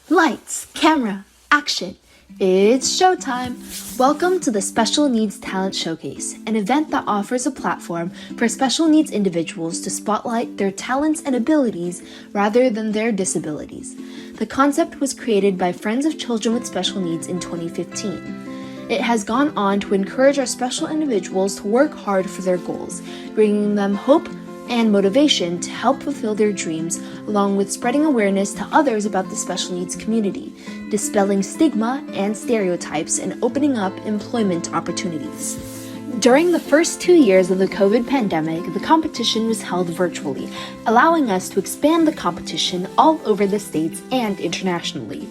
Lights, camera, action. It's showtime! Welcome to the Special Needs Talent Showcase, an event that offers a platform for special needs individuals to spotlight their talents and abilities rather than their disabilities. The concept was created by Friends of Children with Special Needs in 2015. It has gone on to encourage our special individuals to work hard for their goals, bringing them hope and motivation to help fulfill their dreams, along with spreading awareness to others about the special needs community, dispelling stigma and stereotypes, and opening up employment opportunities. During the first 2 years of the COVID pandemic, the competition was held virtually, allowing us to expand the competition all over the states and internationally.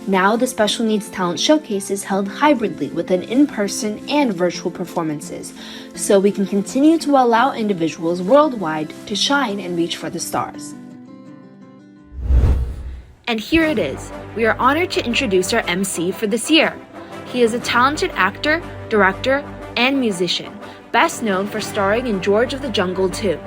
Now, the Special Needs Talent Showcase is held hybridly with an in-person and virtual performances, so we can continue to allow individuals worldwide to shine and reach for the stars. And here it is. We are honored to introduce our MC for this year. He is a talented actor, director, and musician, best known for starring in George of the Jungle 2.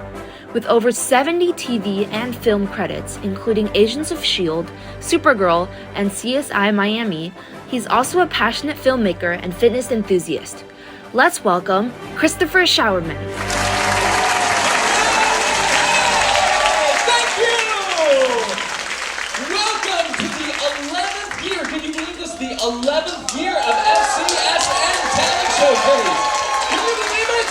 With over 70 TV and film credits, including Agents of S.H.I.E.L.D., Supergirl, and CSI Miami, he's also a passionate filmmaker and fitness enthusiast. Let's welcome Christopher Showerman. Thank you! Welcome to the 11th year, can you believe this? The 11th year of FCSN Talent Showcase. Can you believe it?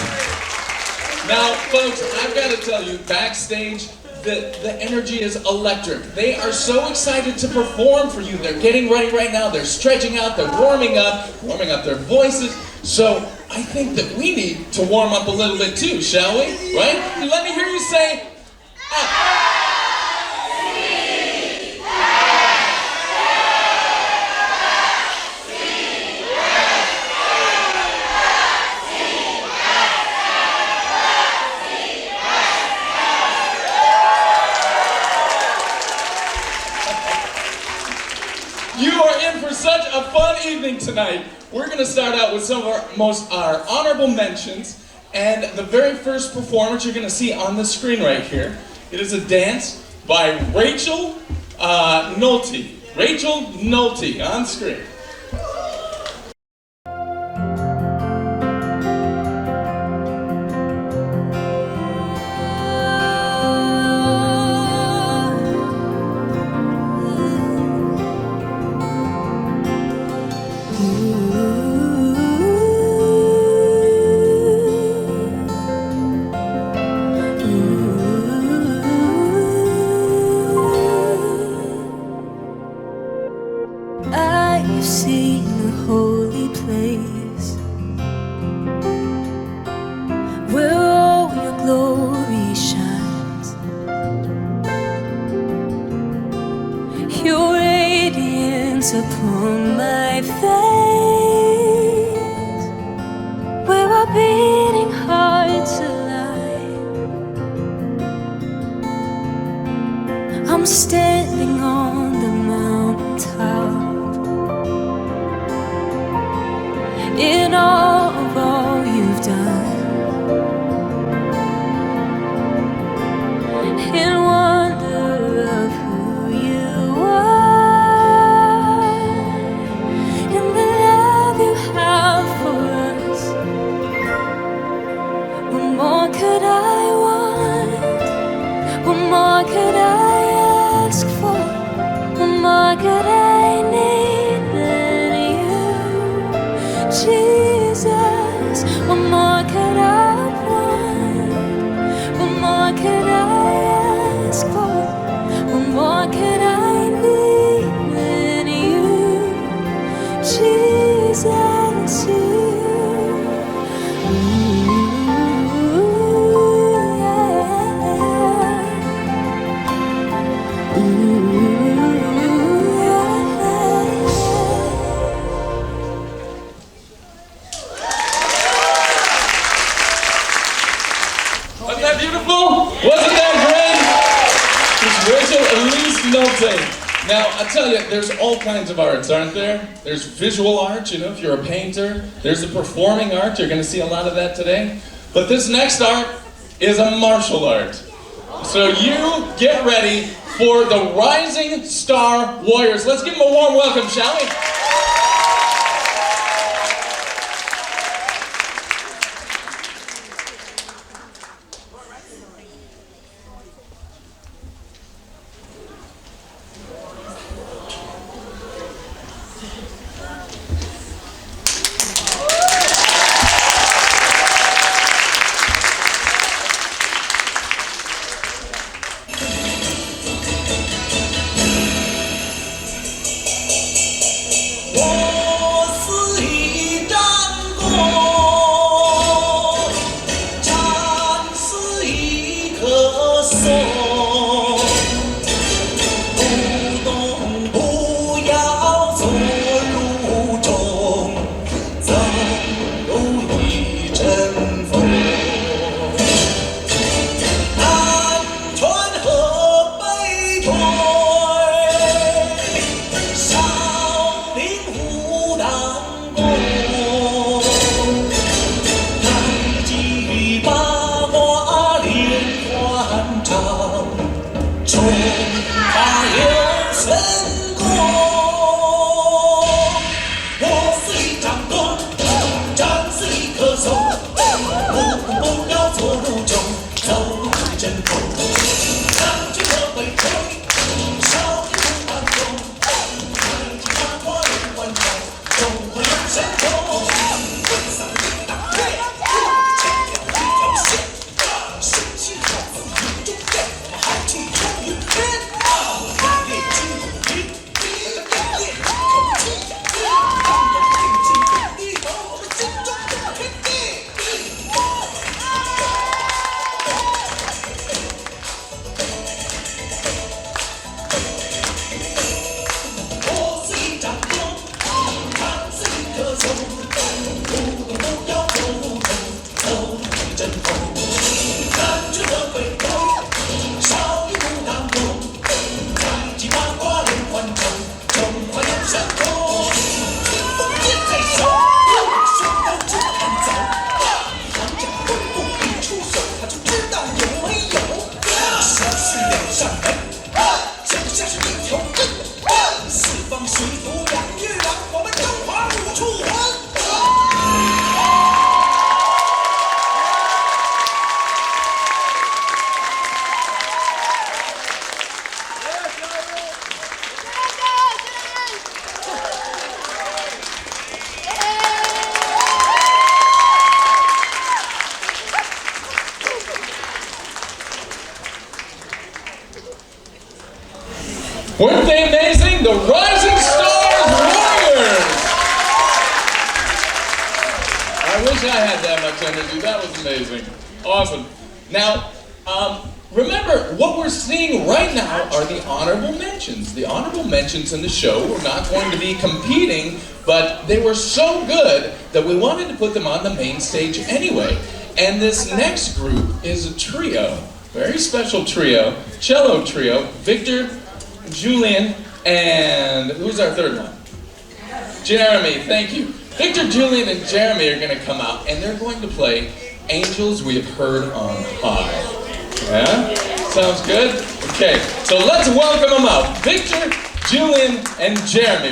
Now, folks, I've got to tell you, backstage, the energy is electric. They are so excited to perform for you. They're getting ready right now. They're stretching out. They're warming up their voices. So I think that we need to warm up a little bit too, shall we? Right? Let me hear you say, ah. You are in for such a fun evening tonight. We're going to start out with some of our honorable mentions, and the very first performance you're going to see on the screen right here. It is a dance by Rachel Nolte. Rachel Nolte on screen. I've seen a holy place where all your glory shines. Your radiance upon my face, where our beating hearts align. I'm standing on the mountaintop, in awe of all you've done, in wonder of who you are, in the love you have for us. What more could I want? What more could I ask for? What more could I need than you? Jesus, what more could I want? What more could I ask for? What more could I need than you? Jesus, you. Ooh, yeah. Ooh. Wasn't that beautiful? Wasn't that great? It's Rachel Elise Nolte. Now, I tell you, there's all kinds of arts, aren't there? There's visual art, you know, if you're a painter. There's a performing art. You're going to see a lot of that today. But this next art is a martial art. So you get ready for the Rising Star Warriors. Let's give them a warm welcome, shall we? Weren't they amazing? The Rising Stars Warriors! I wish I had that much energy. That was amazing. Awesome. Now, remember, what we're seeing right now are the honorable mentions. The honorable mentions in the show were not going to be competing, but they were so good that we wanted to put them on the main stage anyway. And this next group is a trio, very special trio, cello trio, Victor, Julian, and who's our third one? Jeremy, thank you. Victor, Julian, and Jeremy are going to come out, and they're going to play Angels We Have Heard on High. Yeah? Sounds good? Okay, so let's welcome them out. Victor, Julian, and Jeremy.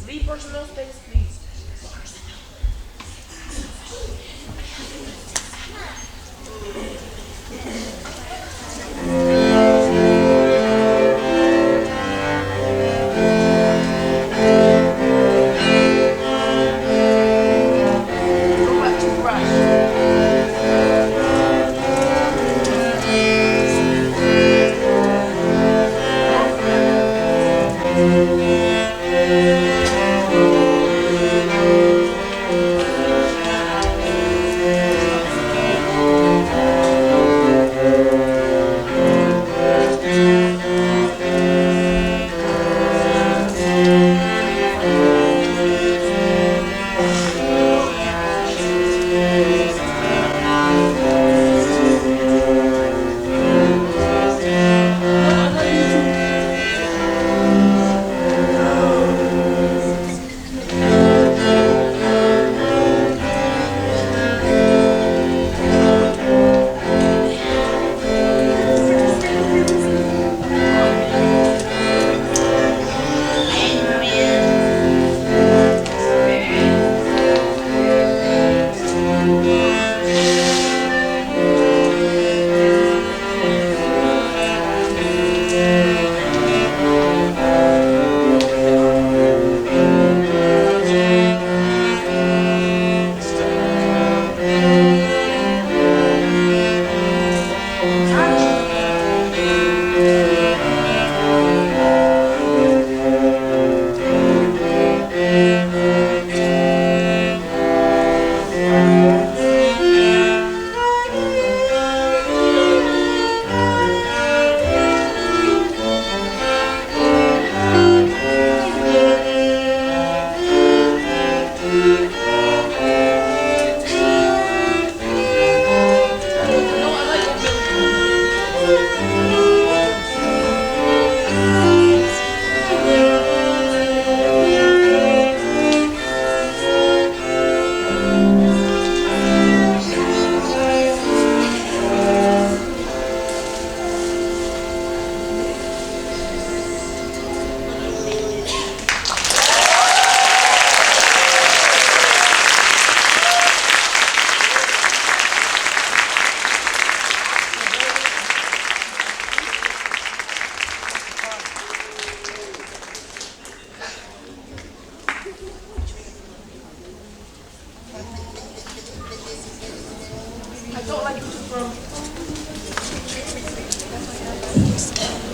Leave personal space, please.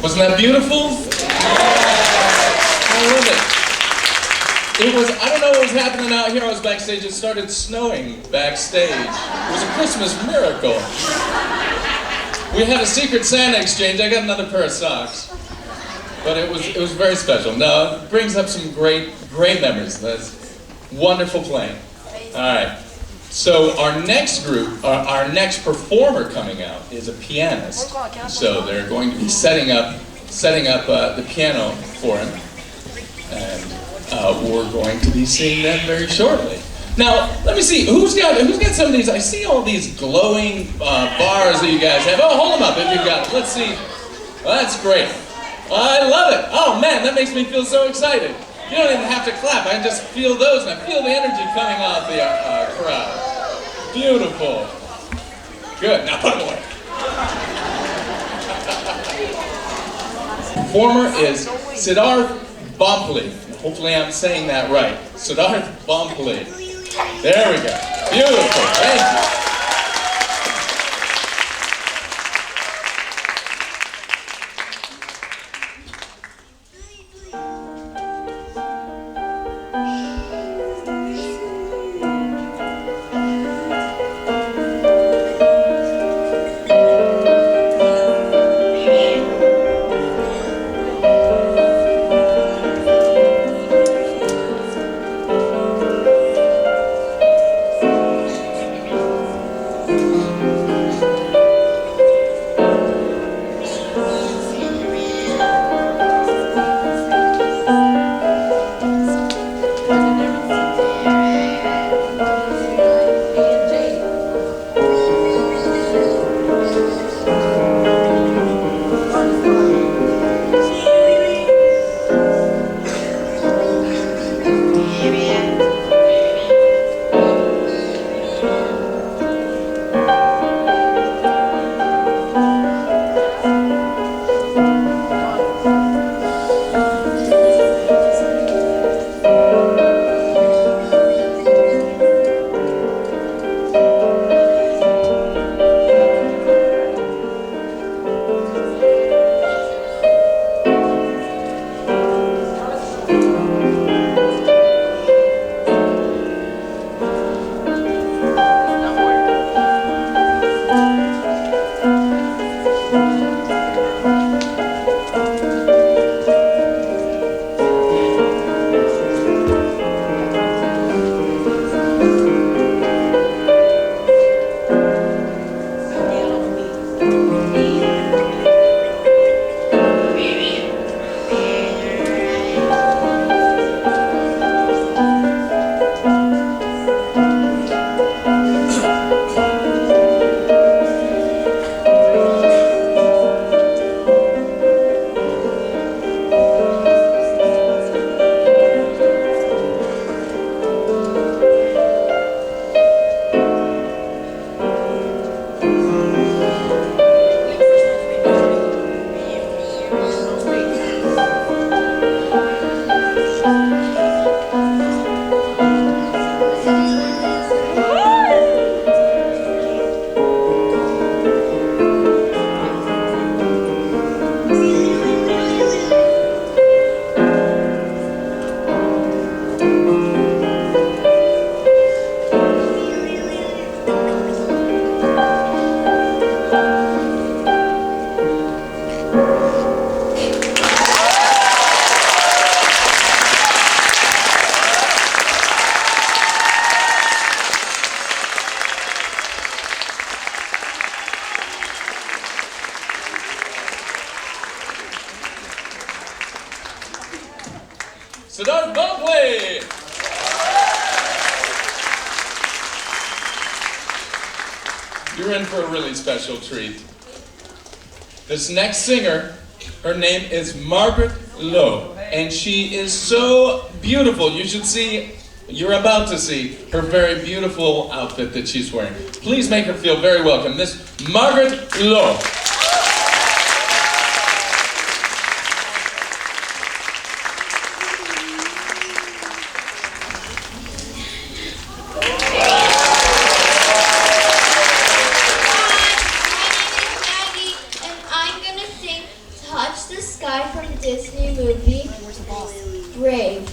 Wasn't that beautiful? I love it. It was, I don't know what was happening out here. I was backstage. It started snowing backstage. It was a Christmas miracle. We had a secret Santa exchange. I got another pair of socks. But it was very special. No, it brings up some great memories. That's wonderful playing. All right. So our next group, our next performer coming out is a pianist. So they're going to be setting up the piano for him, and we're going to be seeing them very shortly. Now, let me see, who's got some of these? I see all these glowing bars that you guys have. Oh, hold them up if you've got them. Let's see. Well, that's great. I love it. Oh man, that makes me feel so excited. You don't even have to clap. I can just feel those, and I feel the energy coming off the crowd. Beautiful. Good. Now put them away. Performer is Siddharth Bompli. Hopefully I'm saying that right. Siddharth Bompli. There we go. Beautiful. Thank you. Siddharth Bompli. You're in for a really special treat. This next singer, her name is Margaret Lowe, and she is so beautiful. You should see, you're about to see her very beautiful outfit that she's wearing. Please make her feel very welcome. Miss Margaret Lowe. Touch the to be brave.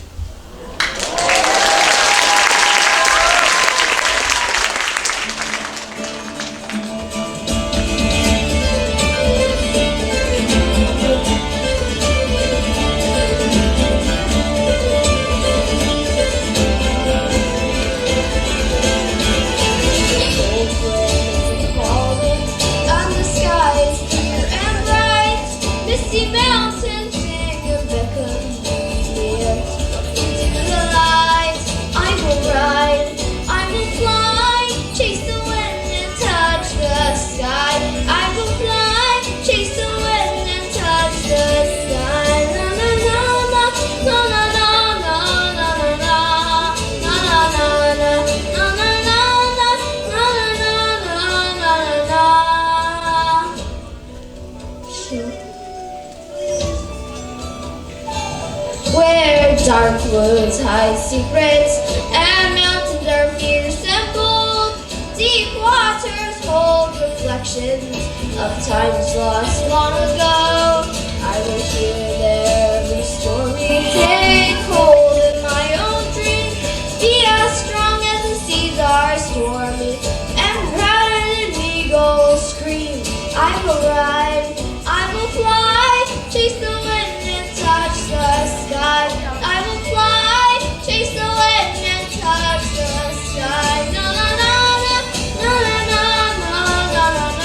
Dark woods hide secrets, and mountains are fierce and bold. Deep waters hold reflections of times lost long ago. I will hear their every story, take hold in my own dreams. Be as strong as the seas are stormy, and prouder than eagles scream. I will ride, I will fly, chase the wind and touch the sky. I will fly, chase the wind and touch the sky. Na na na na, na na na na na na na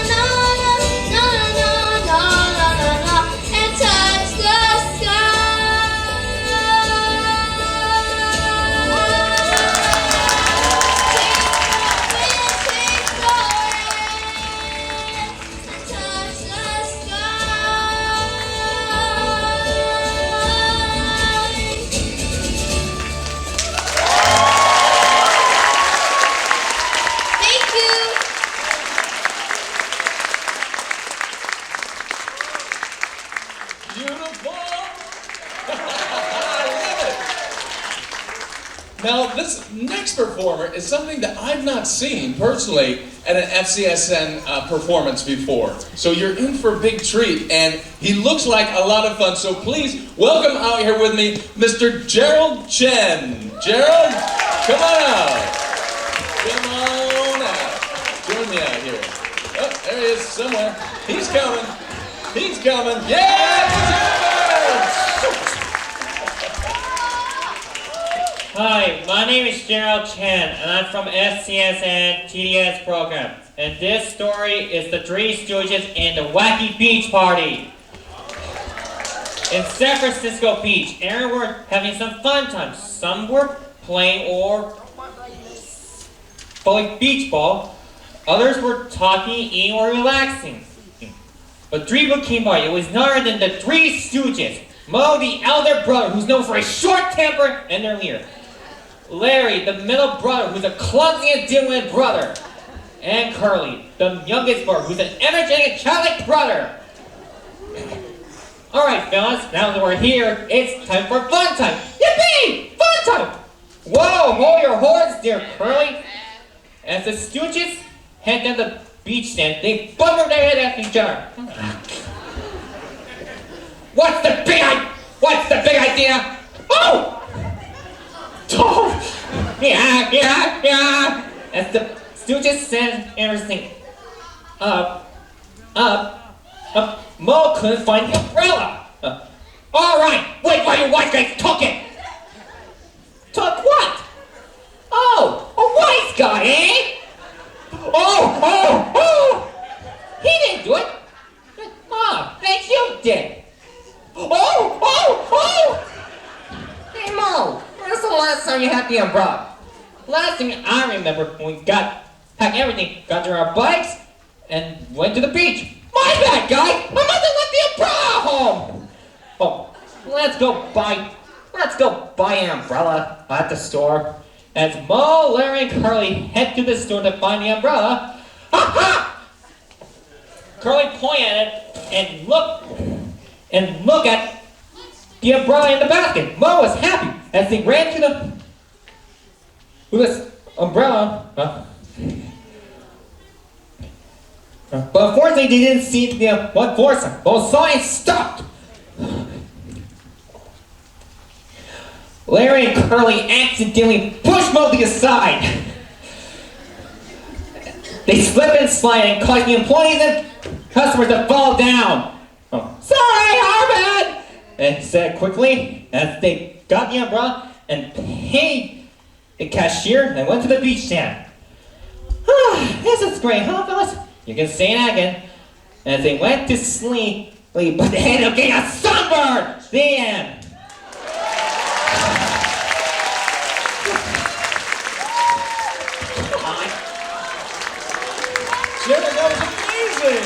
na na na na, and touch the sky. Chase the wind, and touch the sky. Thank you. Beautiful! I love it! Now, this next performer is something that I've not seen personally at an FCSN performance before. So you're in for a big treat, and he looks like a lot of fun. So please welcome out here with me, Mr. Gerald Chen. Gerald, come on out. Come on out. Join me out here. Oh, there he is somewhere. He's coming. He's coming. Yeah! Hi, my name is Gerald Chen, and I'm from SCSN TDS program. And this story is the Three Stooges and the Wacky Beach Party. In San Francisco Beach, and were having some fun times. Some were playing or playing beach ball. Others were talking, eating, or relaxing. But three people came by. It was none other than the Three Stooges. Mo, the elder brother, who's known for his short temper, and their leader. Larry, the middle brother, who's a clumsy and dim-witted brother. And Curly, the youngest brother, who's an energetic, childlike brother. Alright, fellas, now that we're here, it's time for fun time. Yippee! Fun time! Whoa, hold your horns, dear Curly. As the Stooges head down the beach stand, they bump their head at each other. What's the big idea? Oh! Oh! Yeah. As the Stooges said everything. Up. Mo couldn't find the umbrella. Alright, wait while you white guys talk it. Talk what? Oh, a wise guy, eh? Oh! He didn't do it. Thanks you did. Oh! Hey Mo, when's the last time you had the umbrella? Last thing I remember when we packed everything, got to our bikes, and went to the beach. My bad, guy! I must have left the umbrella home! Oh, let's go buy an umbrella at the store. As Mo, Larry, and Curly head to the store to find the umbrella, ha! Curly point at it and look at the umbrella in the basket. Mo was happy as they ran to this umbrella. But Unfortunately, they didn't see what force them. Both saw and stopped. Larry and Curly accidentally pushed Mowgli aside. They slip and slide and caused the employees and customers to fall down. Oh, sorry, our bad! And said quickly as they got the umbrella and paid the cashier and went to the beach stand. This is great, huh, fellas? You can say that again. As they went to sleep, but they ended up getting a sunburn! The end. Jim, that was amazing!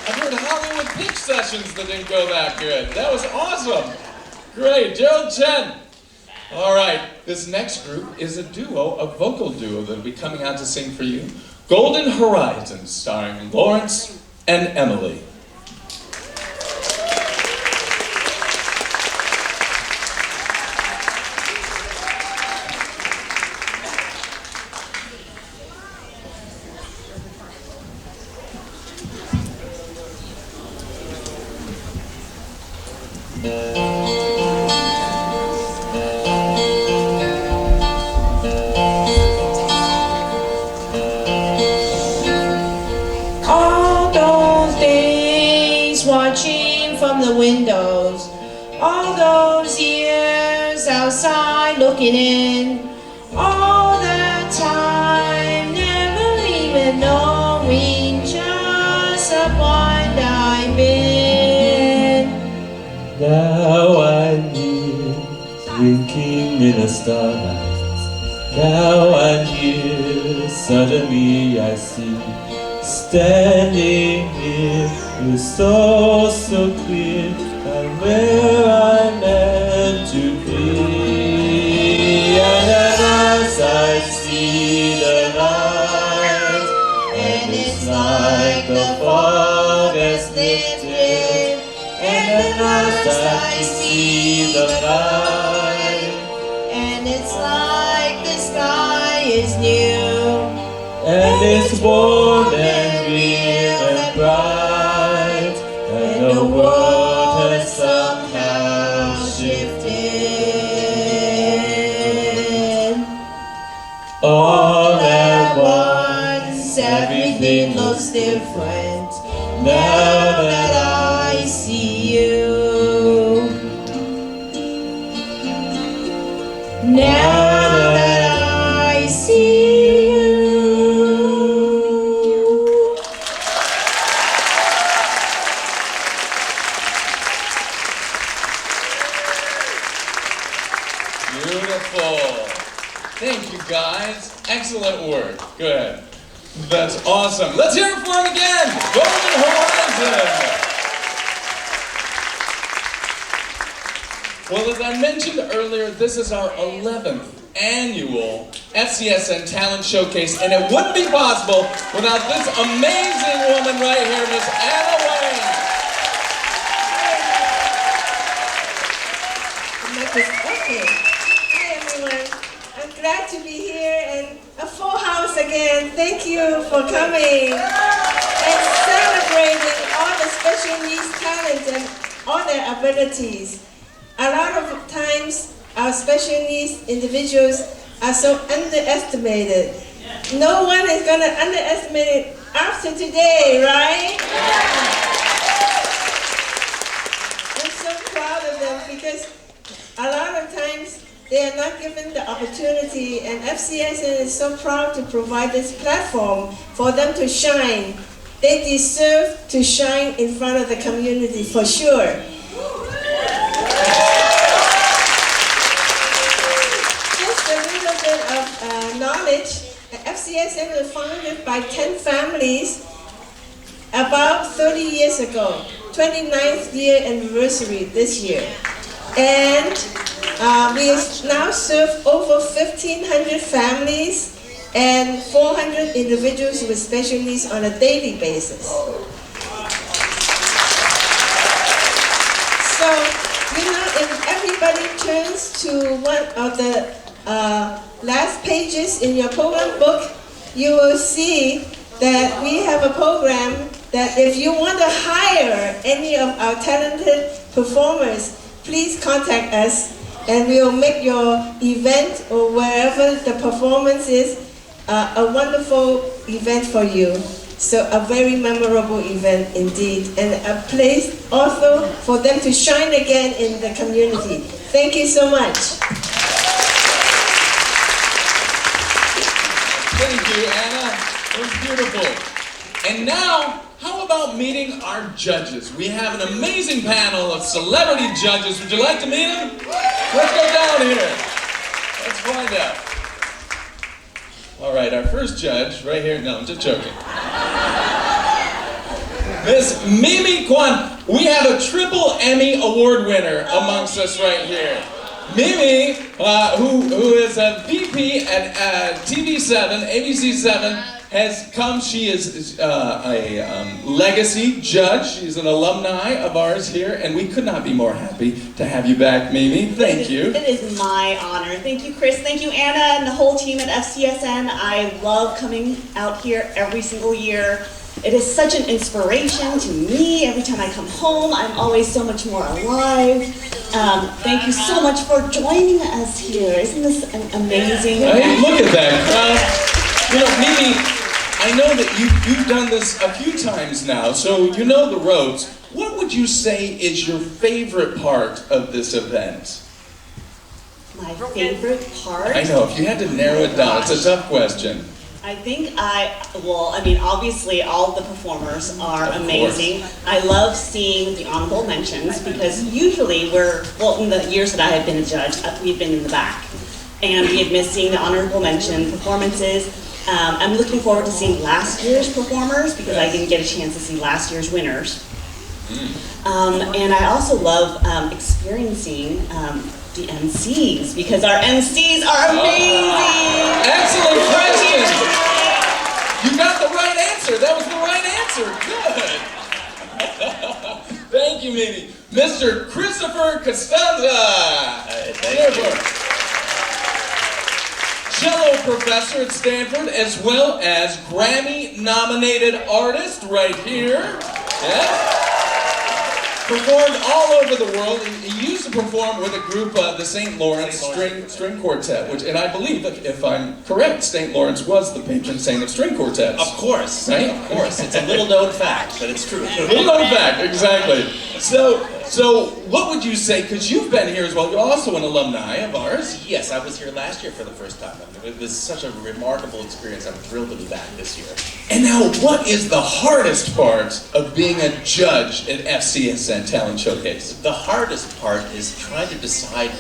I've heard Hollywood pitch sessions that didn't go that good. That was awesome! Great, Gerald Chen! All right, this next group is a duo, a vocal duo that'll be coming out to sing for you. Golden Horizons, starring Lawrence and Emily. Watching from the windows, all those years outside looking in, all the time never even knowing just how blind I've been. Now I'm here, drinking in the starlight. Now I'm here, suddenly I see, standing here, it's so clear, I'm where I'm meant to be. And as I see the light, and it's like the fog has lifted, and as I see the light, And it's like the sky is new, and it's warm and real and bright, and the world has somehow shifted. All at once, everything looks different now that I see you. Now that I see you. Beautiful. Thank you, guys. Excellent work. Go ahead. That's awesome. Let's hear it for him again. Golden Horizon. Well, as I mentioned earlier, this is our 11th annual FCSN Talent Showcase, and it wouldn't be possible without this amazing woman right here, Miss Anna Wayne. Okay. Hi everyone. I'm glad to be here and a full house again. Thank you for coming and celebrating all the special needs talents and all their abilities. A lot of times our special needs individuals are so underestimated. No one is going to underestimate it after today, right? I'm so proud of them because a lot of times they are not given the opportunity, and FCSN is so proud to provide this platform for them to shine. They deserve to shine in front of the community for sure. Just a little bit of knowledge. FCSN was founded by 10 families about 30 years ago, 29th year anniversary this year. And we now serve over 1,500 families and 400 individuals with special needs on a daily basis. So, you know, if everybody turns to one of the last pages in your program book, you will see that we have a program that if you want to hire any of our talented performers, please contact us and we'll make your event or wherever the performance is a wonderful event for you. So a very memorable event indeed, and a place also for them to shine again in the community. Thank you so much. Thank you, Anna. That was beautiful. And now, how about meeting our judges? We have an amazing panel of celebrity judges. Would you like to meet them? Let's go down here. Let's find out. All right, our first judge right here. No, I'm just joking. Miss Mimi Kwan. We have a triple Emmy Award winner amongst us right here. Mimi, who is a VP at TV7, ABC7, has come. She is a legacy judge. She's an alumni of ours here, and we could not be more happy to have you back, Mimi. Thank you. It is my honor. Thank you, Chris. Thank you, Anna, and the whole team at FCSN. I love coming out here every single year. It is such an inspiration to me. Every time I come home, I'm always so much more alive. Thank you so much for joining us here. Isn't this amazing? Hey, look at that crowd. You know, Mimi, I know that you've done this a few times now, so you know the ropes. What would you say is your favorite part of this event? My favorite part? I know, if you had to narrow it down, it's a tough question. I think obviously all the performers are amazing. I love seeing the honorable mentions because usually in the years that I had been a judge, we've been in the back. And we had missed seeing the honorable mention performances. I'm looking forward to seeing last year's performers because I didn't get a chance to see last year's winners. And I also love experiencing the MCs because our MCs are amazing. Excellent question. You got the right answer. That was the right answer. Good. Thank you, Mimi. Mr. Christopher Costanza. Thank you. Cello professor at Stanford, as well as Grammy-nominated artist right here. Yeah. Performed all over the world. He used to perform with a group, the St. Lawrence String Quartet, and I believe, if I'm correct, St. Lawrence was the patron saint of string quartets. Of course, right? Of course. It's a little known fact, but it's true. Little known fact, exactly. So what would you say, because you've been here as well, you're also an alumni of ours. Yes, I was here last year for the first time. It was such a remarkable experience. I'm thrilled to be back this year. And now, what is the hardest part of being a judge at FCSN Talent Showcase? The hardest part is trying to decide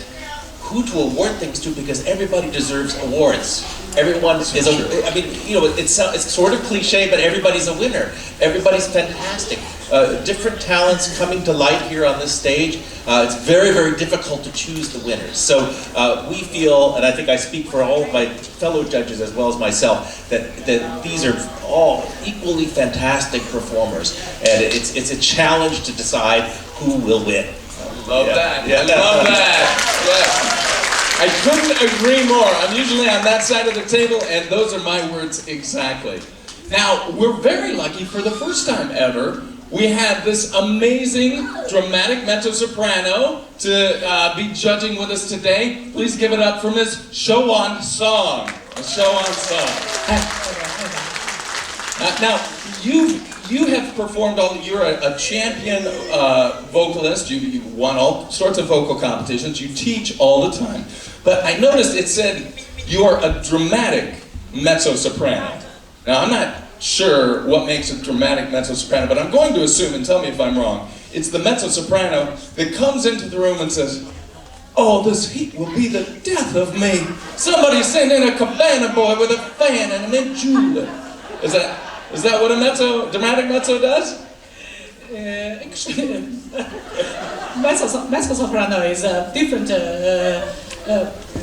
who to award things to because everybody deserves awards. Everyone is it's sort of cliche, but everybody's a winner. Everybody's fantastic. Different talents coming to light here on this stage. It's very, very difficult to choose the winners. So we feel, and I think I speak for all of my fellow judges as well as myself, that these are all equally fantastic performers. And it's a challenge to decide who will win. Love that. Yeah. I love that. Yes. I couldn't agree more. I'm usually on that side of the table, and those are my words exactly. Now, we're very lucky for the first time ever. We had this amazing dramatic mezzo-soprano to be judging with us today. Please give it up for Miss Showan Song. Now, you have performed you're a champion vocalist. You won all sorts of vocal competitions. You teach all the time. But I noticed it said you are a dramatic mezzo-soprano. Now, I'm not sure what makes a dramatic mezzo-soprano, but I'm going to assume, and tell me if I'm wrong, it's the mezzo-soprano that comes into the room and says, "Oh, this heat will be the death of me. Somebody send in a cabana boy with a fan and an injula." Is that what a dramatic mezzo does? Mezzo-soprano is a different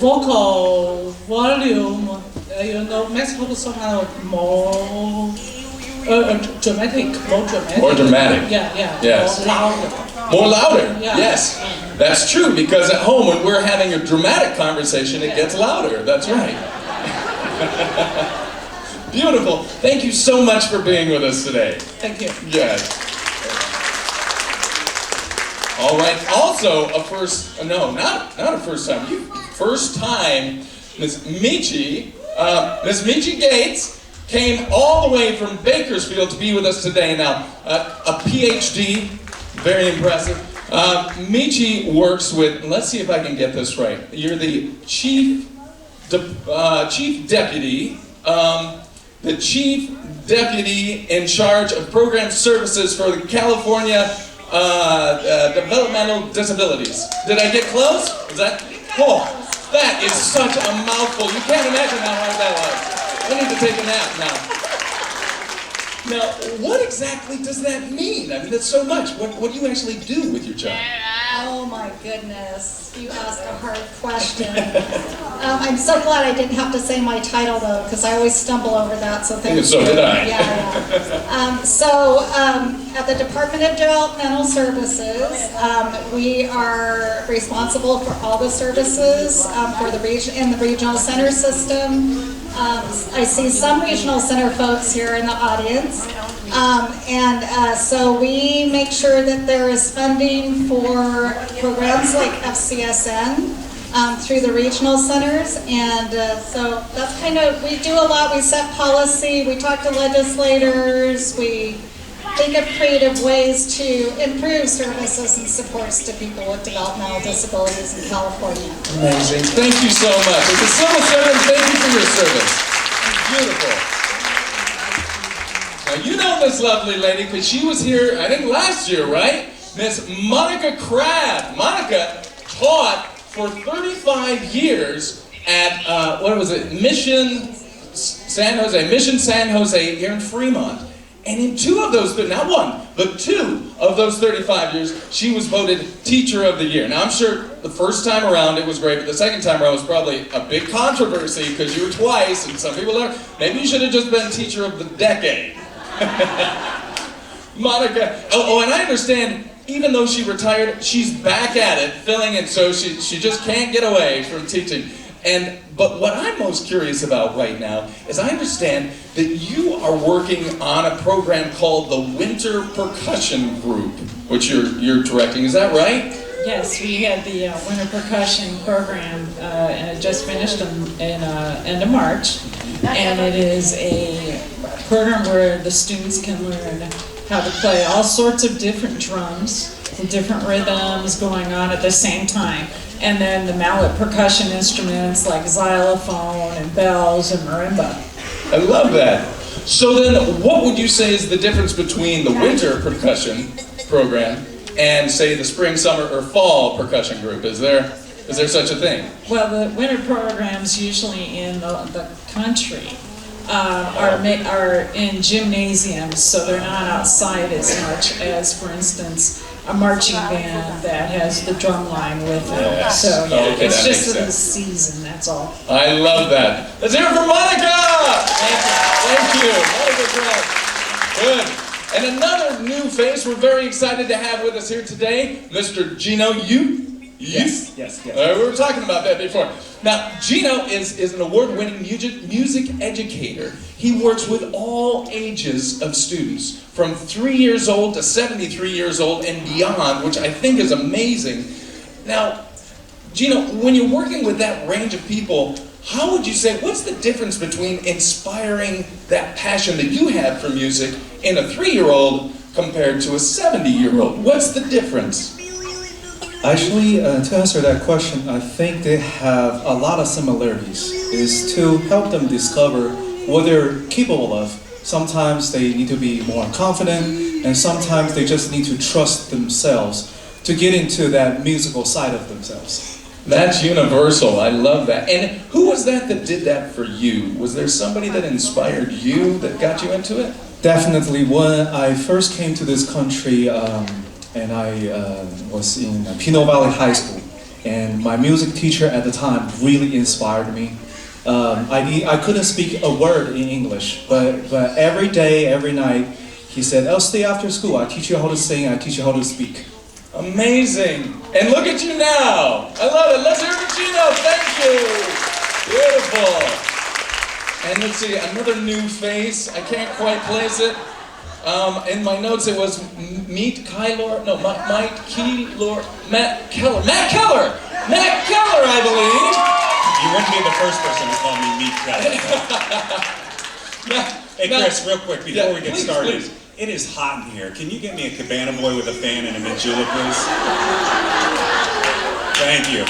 vocal volume. Mezzo-soprano more dramatic. More dramatic. Yeah. Yes. More louder. More louder. Yeah. Yes. That's true, because at home when we're having a dramatic conversation, it gets louder. That's right. Beautiful. Thank you so much for being with us today. Thank you. Yes. All right. Also, a first, no, not a first time. First time, Miss Michi Gates came all the way from Bakersfield to be with us today. Now, a PhD, very impressive. Michi works with, let's see if I can get this right. You're the chief deputy in charge of program services for the California developmental disabilities. Did I get close? Is that? Oh, that is such a mouthful. You can't imagine how hard that was. I need to take a nap now. Now, what exactly does that mean? I mean, that's so much. What do you actually do with your job? Oh my goodness, you asked a hard question. I'm so glad I didn't have to say my title though, because I always stumble over that, so thank you. So did I. At the Department of Developmental Services, we are responsible for all the services for the region in the regional center system. I see some regional center folks here in the audience. So we make sure that there is funding for programs like FCSN through the regional centers, and so that's kind of, we do a lot. We set policy, we talk to legislators, we think of creative ways to improve services and supports to people with developmental disabilities in California. Amazing. Thank you so much. As a civil servant, thank you for your service. Beautiful. Now, you know this lovely lady because she was here, I think, last year, right? Miss Monica Crabb. Monica taught for 35 years at, Mission San Jose here in Fremont. And in two of those, not one, but two of those 35 years, she was voted Teacher of the Year. Now, I'm sure the first time around it was great, but the second time around was probably a big controversy because you were twice, and some people are, maybe you should have just been Teacher of the Decade. Monica, and I understand, even though she retired, she's back at it, filling in, so she just can't get away from teaching. But what I'm most curious about right now is I understand that you are working on a program called the Winter Percussion Group, which you're directing. Is that right? Yes, we had the Winter Percussion program, and it just finished in end of March. And it is a program where the students can learn how to play all sorts of different drums, different rhythms going on at the same time. And then the mallet percussion instruments like xylophone and bells and marimba. I love that. So then, what would you say is the difference between the winter percussion program and, say, the spring, summer, or fall percussion group? Is there such a thing? Well, the winter programs usually in the country are in gymnasiums, so they're not outside as much as, for instance, a marching band that has the drum line with it. Yes. So yeah, okay, it's just for sense. the season, that's all. I love that. Let's hear it for Monica! Thank you. Monica Crabb. Good. And another new face we're very excited to have with us here today, Mr. Gino Yu. Yes. We were talking about that before. Now, Gino is an award-winning music educator. He works with all ages of students, from 3 years old to 73 years old and beyond, which I think is amazing. Now, Gino, when you're working with that range of people, how would you say, what's the difference between inspiring that passion that you have for music in a 3-year-old compared to a 70-year-old? What's the difference? Actually, to answer that question, I think they have a lot of similarities. Is to help them discover what they're capable of. Sometimes they need to be more confident, and sometimes they just need to trust themselves to get into that musical side of themselves. That's universal. I love that. And who was that did that for you? Was there somebody that inspired you, that got you into it? Definitely. When I first came to this country, and I was in Pinot Valley High School, and my music teacher at the time really inspired me. I couldn't speak a word in English, but every day, every night, he said, "I'll stay after school. I teach you how to sing. I teach you how to speak." Amazing. And look at you now. I love it. Let's hear it for Gino. Thank you. Beautiful. And let's see, another new face. I can't quite place it. In my notes it was Meet Kylor. No, Mike Keylor. Matt Keller. Matt Keller! Matt Keller, I believe. You wouldn't be the first person to call me Meet Keller. Hey Chris, real quick, before we get started. Please. It is hot in here. Can you get me a Cabana Boy with a fan and a mint julep, please? Thank you.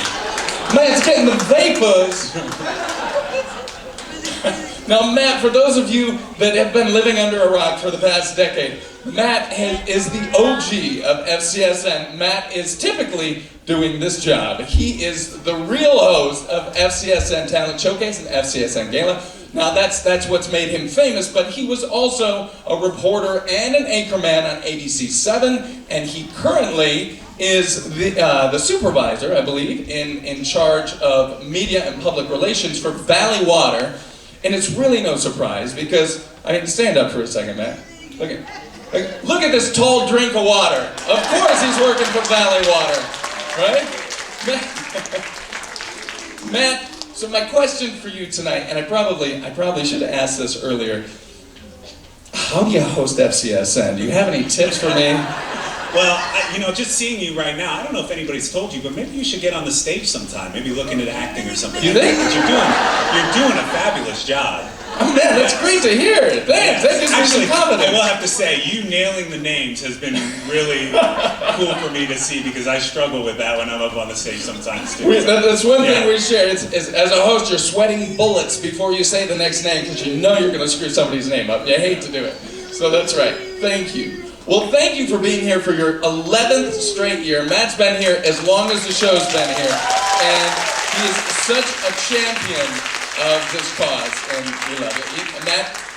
Man, it's getting the vapors. Now, Matt, for those of you that have been living under a rock for the past decade, Matt is the OG of FCSN. Matt is typically doing this job. He is the real host of FCSN Talent Showcase and FCSN Gala. Now that's what's made him famous, but he was also a reporter and an anchorman on ABC7, and he currently is the supervisor, I believe, in charge of media and public relations for Valley Water. And it's really no surprise because, I mean, stand up for a second, Matt. Look at this tall drink of water. Of course he's working for Valley Water, right? Matt, so my question for you tonight, and I probably should have asked this earlier. How do you host FCSN? Do you have any tips for me? Well, just seeing you right now, I don't know if anybody's told you, but maybe you should get on the stage sometime. Maybe look into acting or something. You think? Because you're doing a fabulous job. Oh man, that's great to hear. Thanks. That gives me some confidence. I will have to say, you nailing the names has been really cool for me to see because I struggle with that when I'm up on the stage sometimes too. That's one thing we share. Is as a host, you're sweating bullets before you say the next name because you know you're going to screw somebody's name up. You hate to do it. So that's right. Thank you. Well, thank you for being here for your 11th straight year. Matt's been here as long as the show's been here. And he is such a champion of this cause, and we love it.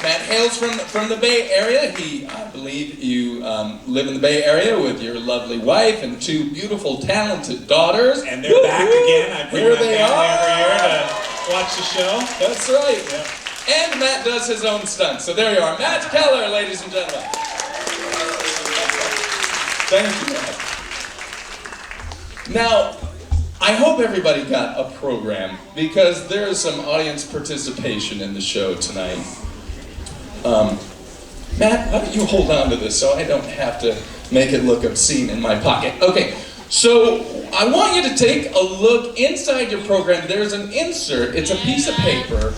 Matt hails from the Bay Area. I believe you live in the Bay Area with your lovely wife and two beautiful, talented daughters. And they're back again. I bring Here my they family are. every year to watch the show. That's right. Yeah. And Matt does his own stunts. So there you are. Matt Keller, ladies and gentlemen. Thank you, Matt. Now, I hope everybody got a program because there is some audience participation in the show tonight. Matt, why don't you hold on to this so I don't have to make it look obscene in my pocket. Okay, so I want you to take a look inside your program. There's an insert. It's a piece of paper,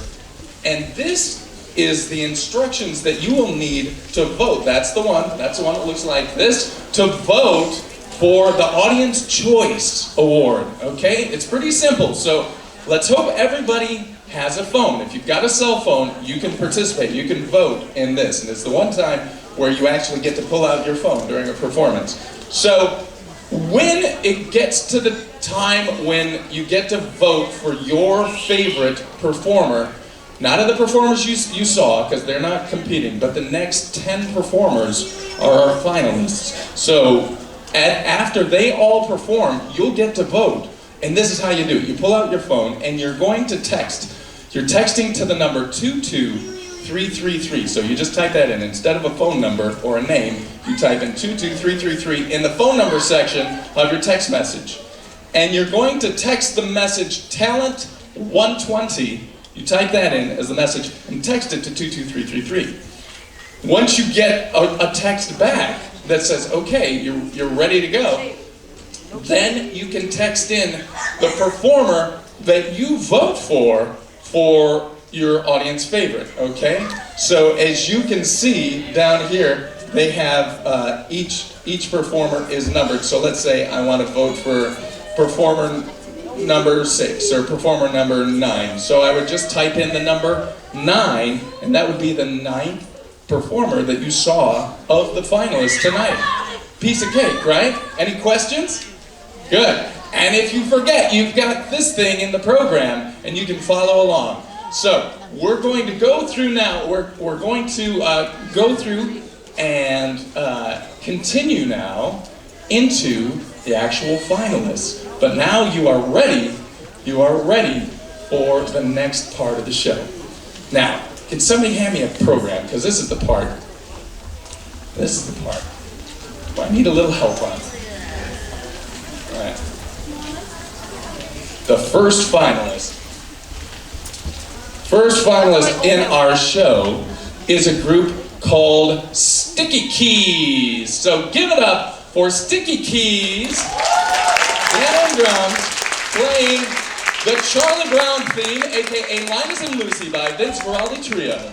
and this is the instructions that you will need to vote. That's the one that looks like this, to vote for the Audience Choice Award, okay? It's pretty simple, so let's hope everybody has a phone. If you've got a cell phone, you can participate, you can vote in this, and it's the one time where you actually get to pull out your phone during a performance. So, when it gets to the time when you get to vote for your favorite performer, not of the performers you saw, because they're not competing, but the next 10 performers are our finalists. So, after they all perform, you'll get to vote. And this is how you do it. You pull out your phone, and you're going to text. You're texting to the number 22333. So you just type that in. Instead of a phone number or a name, you type in 22333 in the phone number section of your text message. And you're going to text the message Talent 120. You type that in as the message and text it to 22333. Once you get a text back that says, okay, you're ready to go, then you can text in the performer that you vote for your audience favorite, okay? So as you can see down here, they have each performer is numbered. So let's say I want to vote for performer number 6 or performer number 9. So I would just type in the number 9, and that would be the 9th performer that you saw of the finalists tonight. Piece of cake, right? Any questions? Good. And if you forget, you've got this thing in the program, and you can follow along. So we're going to go through now. We're going to go through and continue now into the actual finalists. But now you are ready for the next part of the show. Now, can somebody hand me a program? Because this is the part. This is the part where I need a little help on. right. The first finalist. First finalist in our show is a group called Sticky Keys. So give it up for Sticky Keys, piano and drums, playing the Charlie Brown theme, aka Linus and Lucy by Vince Guaraldi Trio.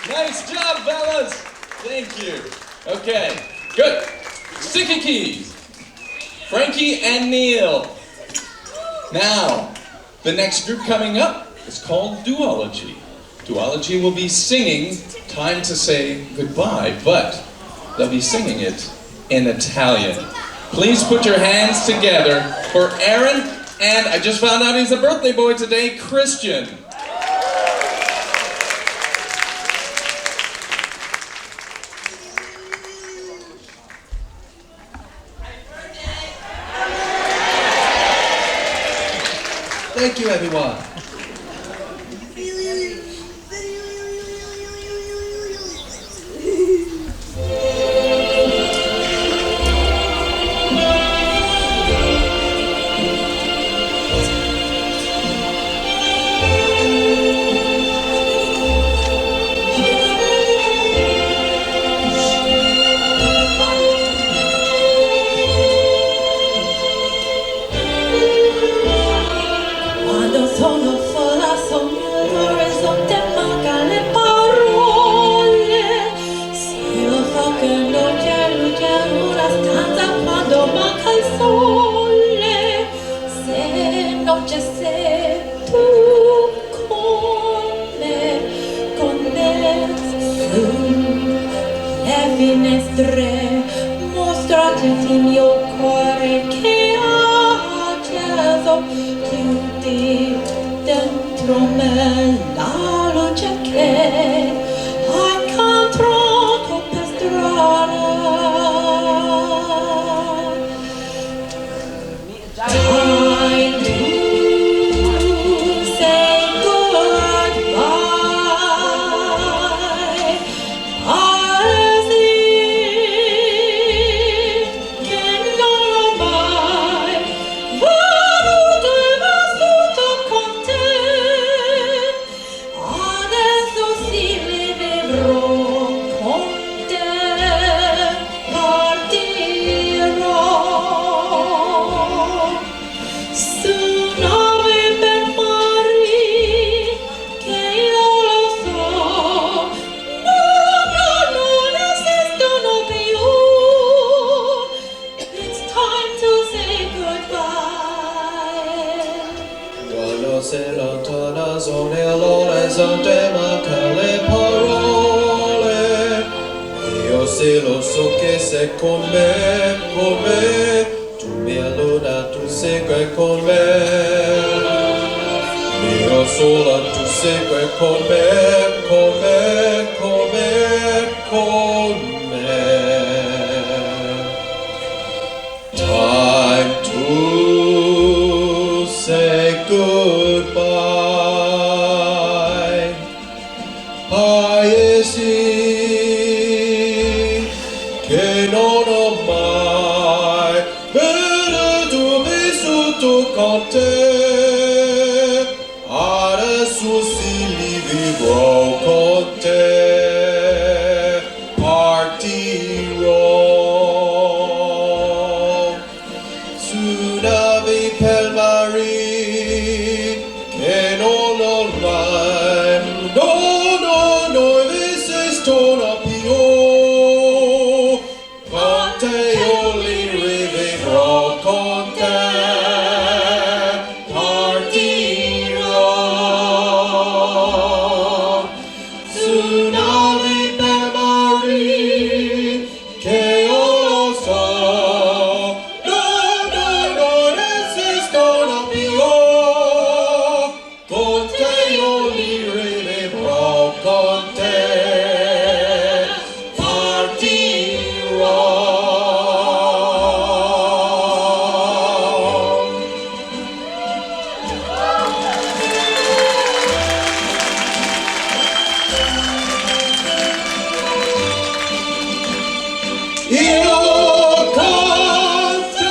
Nice job, fellas. Thank you. Okay, good. Sticky Keys. Frankie and Neil. Now, the next group coming up is called Duology. Duology will be singing Time to Say Goodbye, but they'll be singing it in Italian. Please put your hands together for Aaron, and I just found out he's a birthday boy today, Christian. Thank you, everyone. Quando sono mio cuore che ha acceso chiudi dentro me la luce che hai incontrato per strada. Time to say goodbye. Así que no mai voluto e vissuto con te. Adesso sì li vivrò con te. Partirò su nave per mari che io lo so non esistono più. It's time to say goodbye. Quando sei lontana sono all'orizzonte mancano le parole. Io sì lo so che sei con me, tu mi allora tu segui con me. Io sola tu segui con me, con me. Time to say goodbye. Paesi che non ho mai veduto vissuto con te. Adesso sì li vivrò con te. Partirò su navi per mari che non ho mai, no esistono più. Con te io li rivivrò con te. Partirò su navi per mari che io lo so non esistono più. Con te io li rivivrò con te. Partirò. Io con te.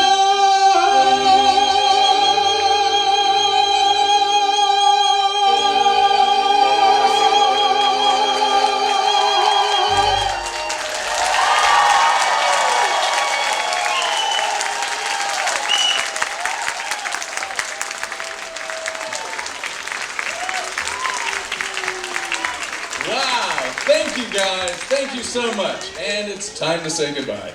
Wow, thank you guys, thank you so much. And it's time to say goodbye.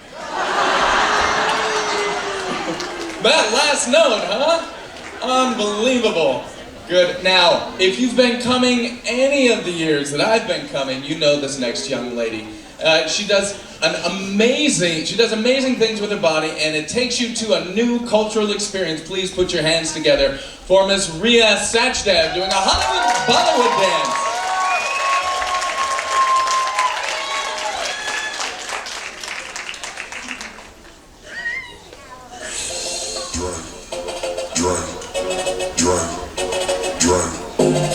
That last note, huh? Unbelievable. Good. Now, if you've been coming any of the years that I've been coming, you know this next young lady. She does amazing things with her body, and it takes you to a new cultural experience. Please put your hands together for Miss Ria Sachdev doing a Hollywood Bollywood dance.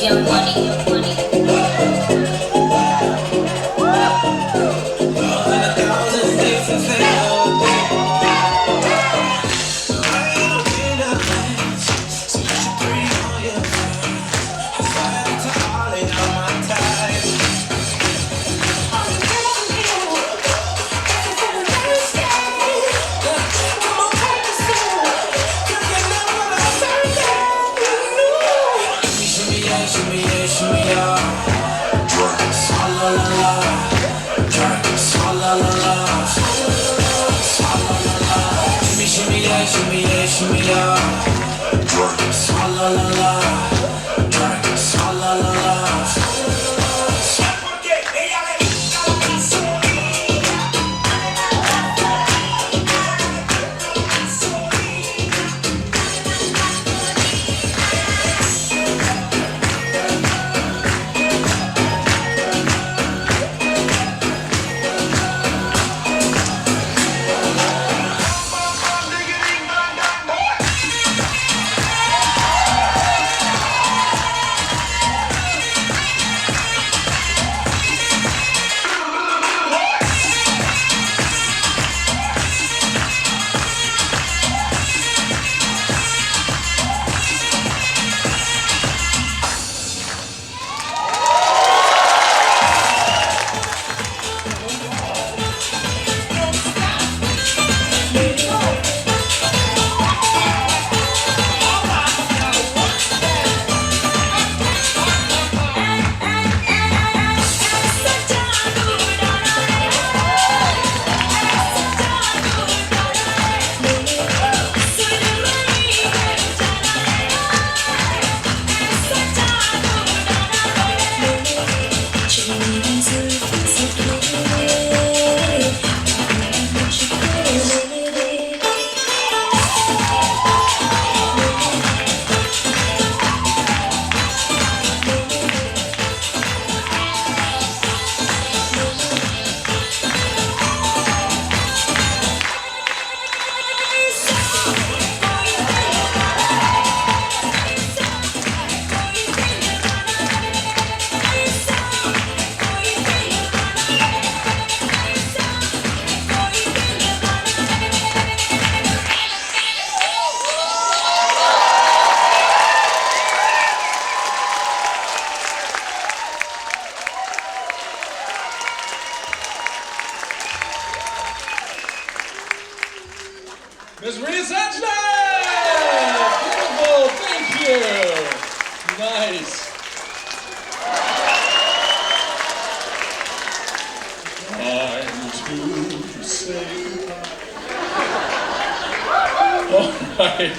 Young money, young money. Shimmy ya, drink, swalla la la, drink, swalla la la. Ms. Rhea Sanchez! Beautiful, thank you. Nice. Time to say goodbye. All right.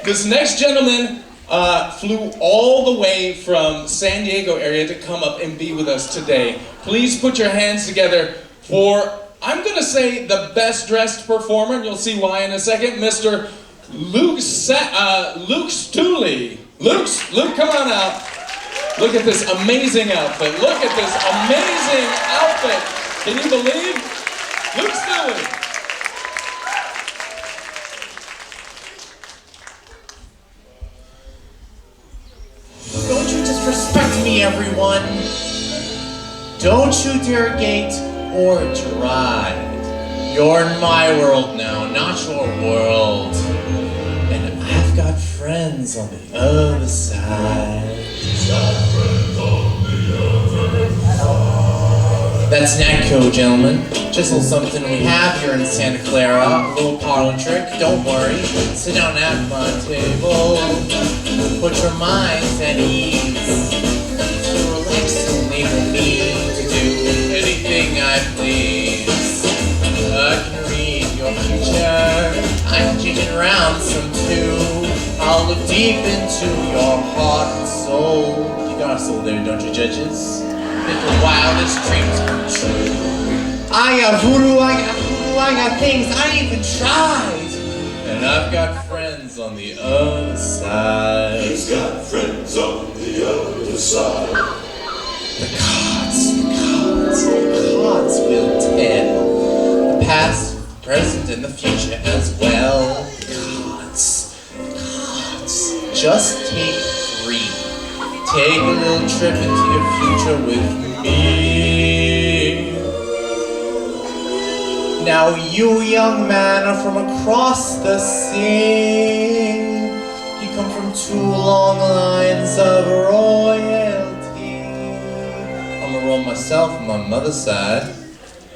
This next gentleman flew all the way from San Diego area to come up and be with us today. Please put your hands together for, I'm gonna say, the best dressed performer, and you'll see why in a second, Mr. Luke Stooley. Luke, come on out. Look at this amazing outfit. Look at this amazing outfit. Can you believe? Luke Stooley. Don't you disrespect me, everyone. Don't you derogate or deride. You're in my world now, not your world. And I've got friends on the other side. That's an echo, gentlemen. Just a little something we have here in Santa Clara. A little parlor trick. Don't worry. Sit down at my table. Put your minds at ease. Relax and enable me to do anything I please. I can read your future. I can change it around some too. I'll look deep into your heart and soul. You got a soul there, don't you, judges? Make your wildest dreams come true. I got voodoo, I got things I ain't even tried. And I've got friends on the other side. He's got friends on the other side. The cards will tell. The past, present, and the future as well. The cards. Just take 3. Take a little trip into your future with me. Now you, young man, are from across the sea. You come from 2 long lines of royalty. I'm a royal myself on my mother's side.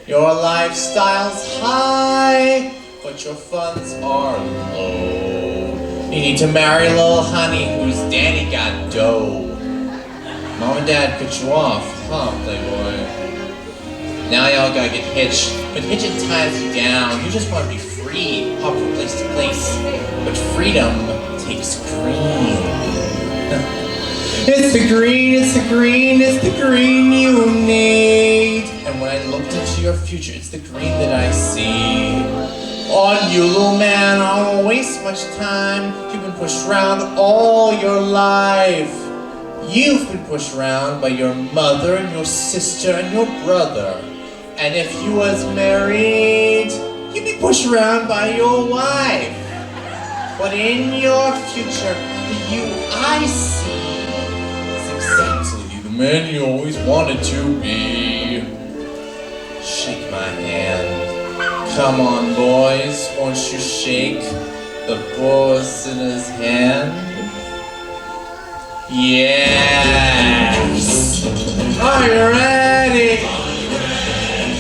Your lifestyle's high, but your funds are low. You need to marry little honey whose daddy got dough. Mom and Dad cut you off, huh, playboy? Now y'all gotta get hitched, but hitching ties you down. You just want to be free, hop from place to place. But freedom takes green. It's the green, it's the green, it's the green you need. And when I looked into your future, it's the green that I see. On you, little man, I won't waste much time. You've been pushed around all your life. You've been pushed around by your mother and your sister and your brother. And if you was married, you'd be pushed around by your wife. But in your future, the you I see is exactly the man you always wanted to be. Shake my hand. Come on, boys, won't you shake the boss in his hand? Yes! Are you ready?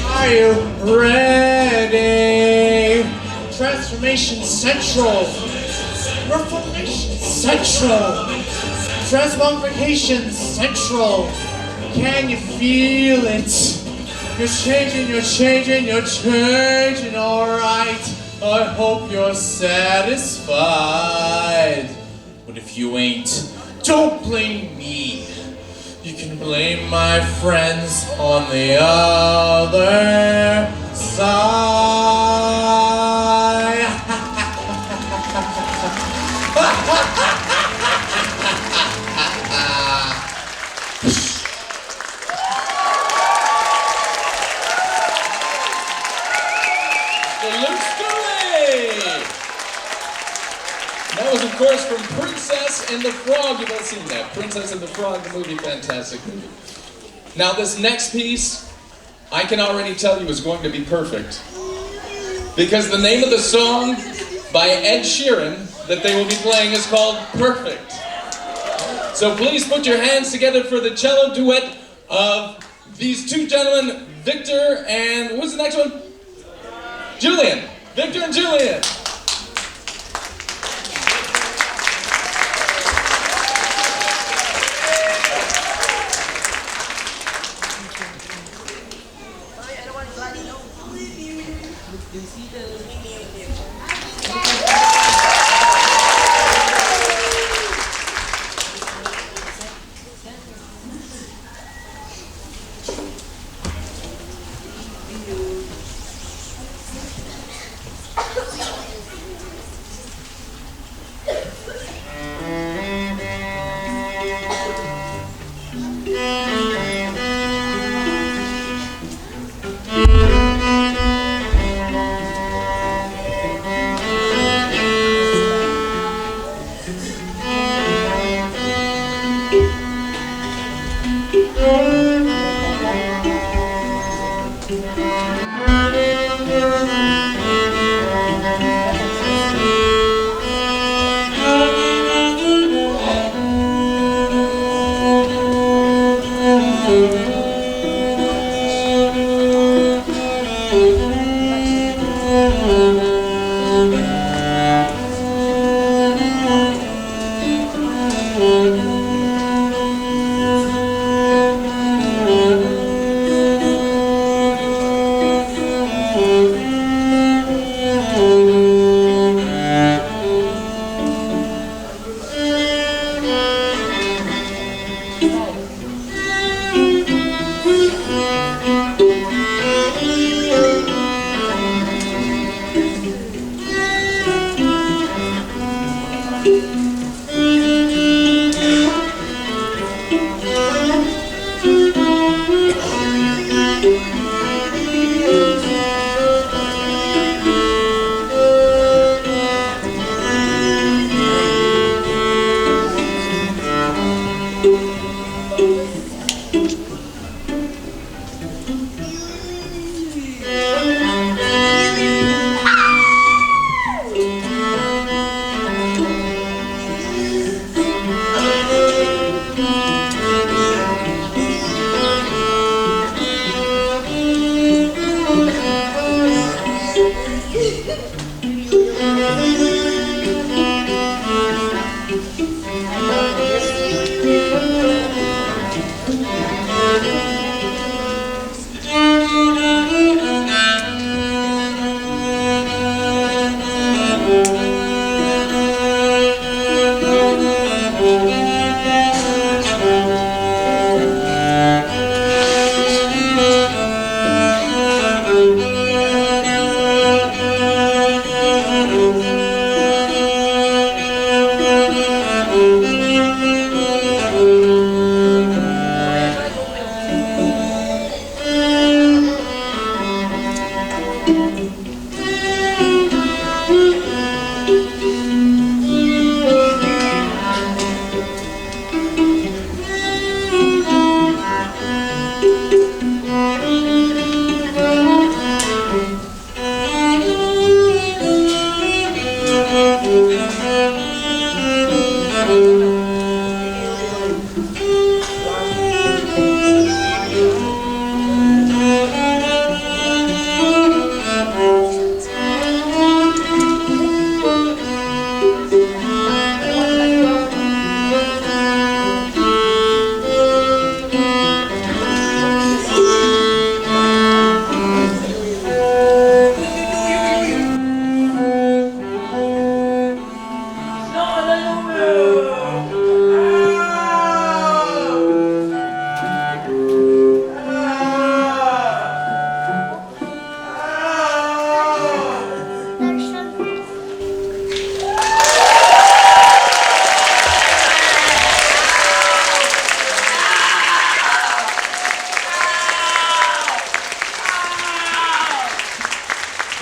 Are you ready? Transformation Central! Reformation Central! Transmogrification Central! Can you feel it? You're changing, alright. I hope you're satisfied. But if you ain't, don't blame me. You can blame my friends on the other side. That was, of course, from Princess and the Frog. You've all seen that. Princess and the Frog, the movie, fantastic movie. Now, this next piece, I can already tell you is going to be perfect. Because the name of the song by Ed Sheeran that they will be playing is called Perfect. So please put your hands together for the cello duet of these 2 gentlemen, Victor and, what's the next one? Julian. Victor and Julian.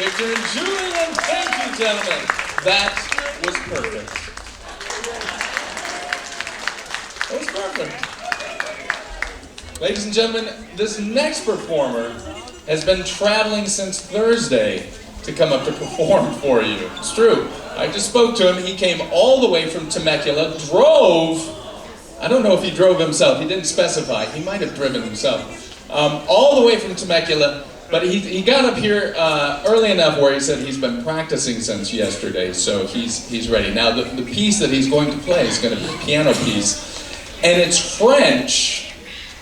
Victor and Julian, thank you, gentlemen. That was perfect. That was perfect. Ladies and gentlemen, this next performer has been traveling since Thursday to come up to perform for you. It's true. I just spoke to him. He came all the way from Temecula, drove. I don't know if he drove himself. He didn't specify. He might have driven himself. All the way from Temecula. But he got up here early enough where he said he's been practicing since yesterday, so he's ready. Now, the piece that he's going to play is going to be a piano piece, and it's French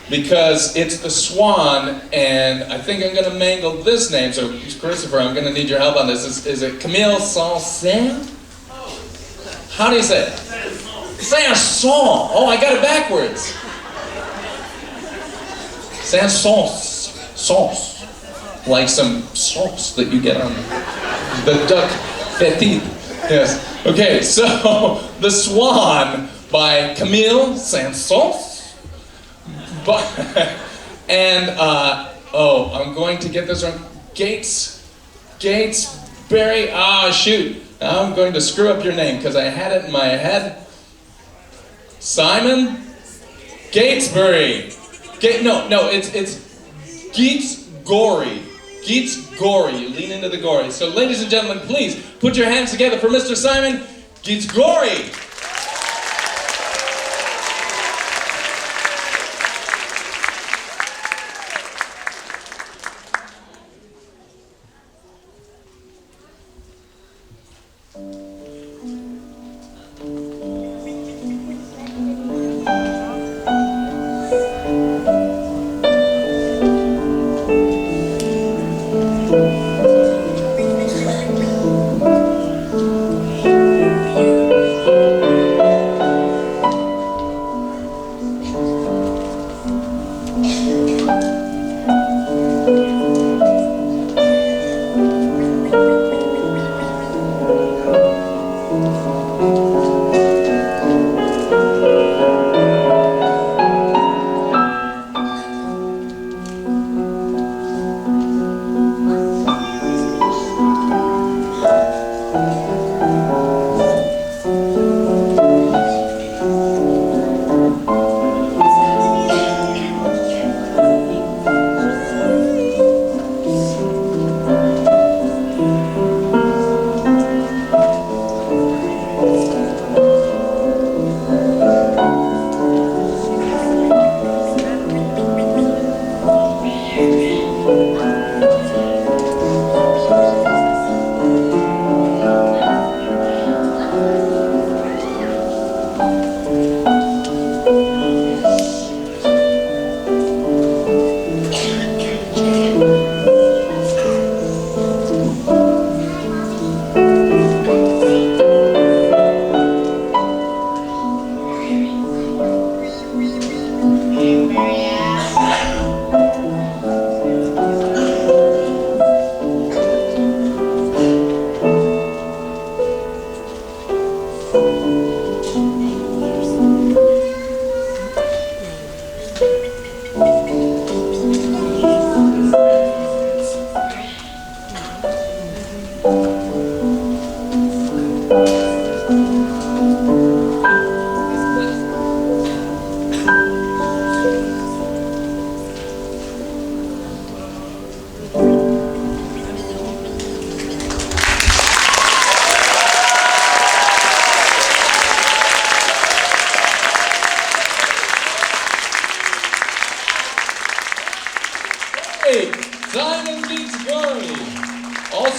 because it's the Swan, and I think I'm going to mangle this name, so Christopher, I'm going to need your help on this. Is it Camille Saint-Saëns? How do you say it? Saint-Saëns. Oh, I got it backwards. Saint-Saëns. Sauce. Like some sauce that you get on the duck fetid. Yes. Okay, so The Swan by Camille Saint-Saëns. And, I'm going to get this wrong. Gatesbury. Shoot. I'm going to screw up your name because I had it in my head. Simon Gatesbury. It's Geets-Gory. Geets-Gory. You lean into the gory. So, ladies and gentlemen, please put your hands together for Mr. Simon Geets-Gory.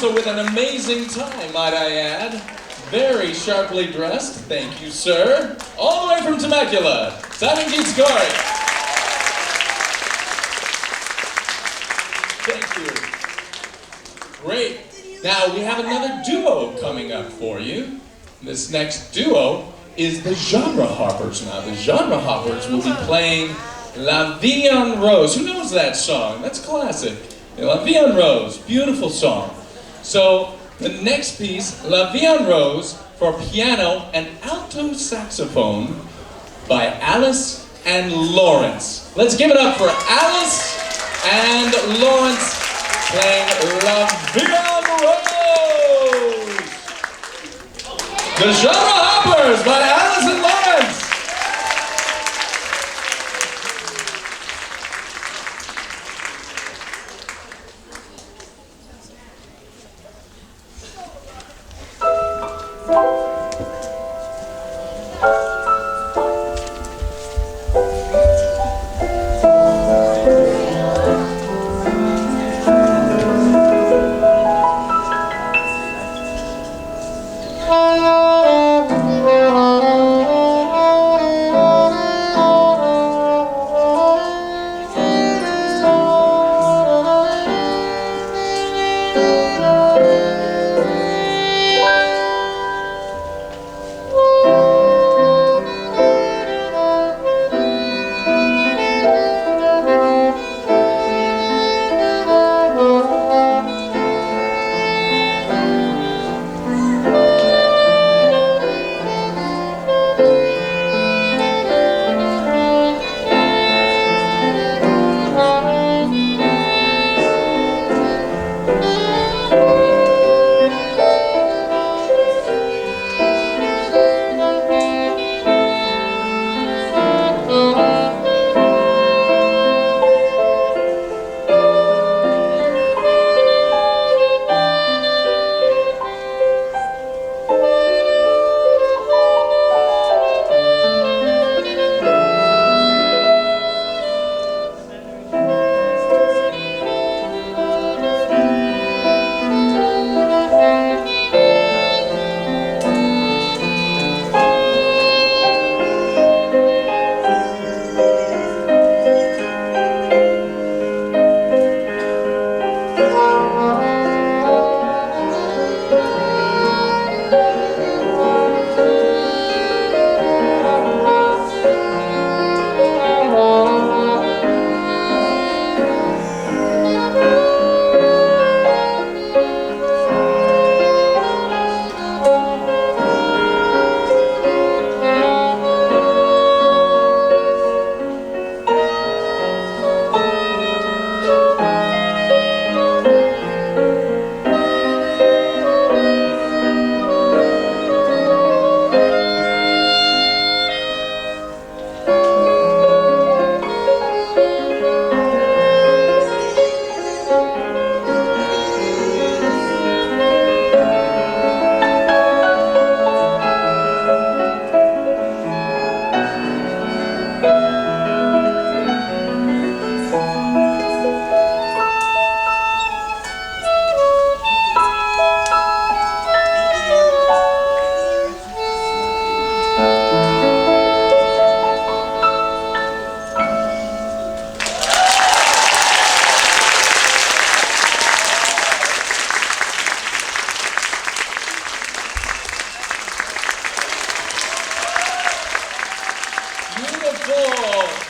also with an amazing tie, might I add. Very sharply dressed. Thank you, sir. All the way from Temecula, Simon Gitskari. Thank you. Great. Now we have another duo coming up for you. This next duo is the Genre Hoppers. Now the Genre Hoppers will be playing La Vie en Rose. Who knows that song? That's classic. La Vie en Rose, beautiful song. So the next piece, La Vie en Rose, for piano and alto saxophone by Alice and Lawrence. Let's give it up for Alice and Lawrence playing La Vie en Rose. The Genre Hoppers by Alice and Lawrence.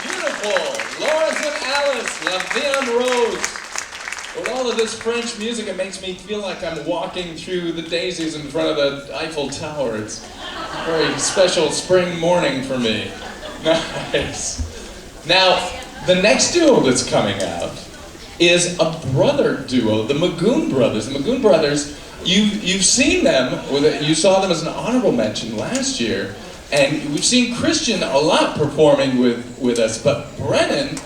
Beautiful. Lawrence and Alice, La Vie en Rose. With all of this French music, it makes me feel like I'm walking through the daisies in front of the Eiffel Tower. It's a very special spring morning for me. Nice. Now, the next duo that's coming out is a brother duo, the Magoon Brothers. The Magoon Brothers, you've seen them, you saw them as an honorable mention last year, and we've seen Christian a lot performing with us, but Brennan,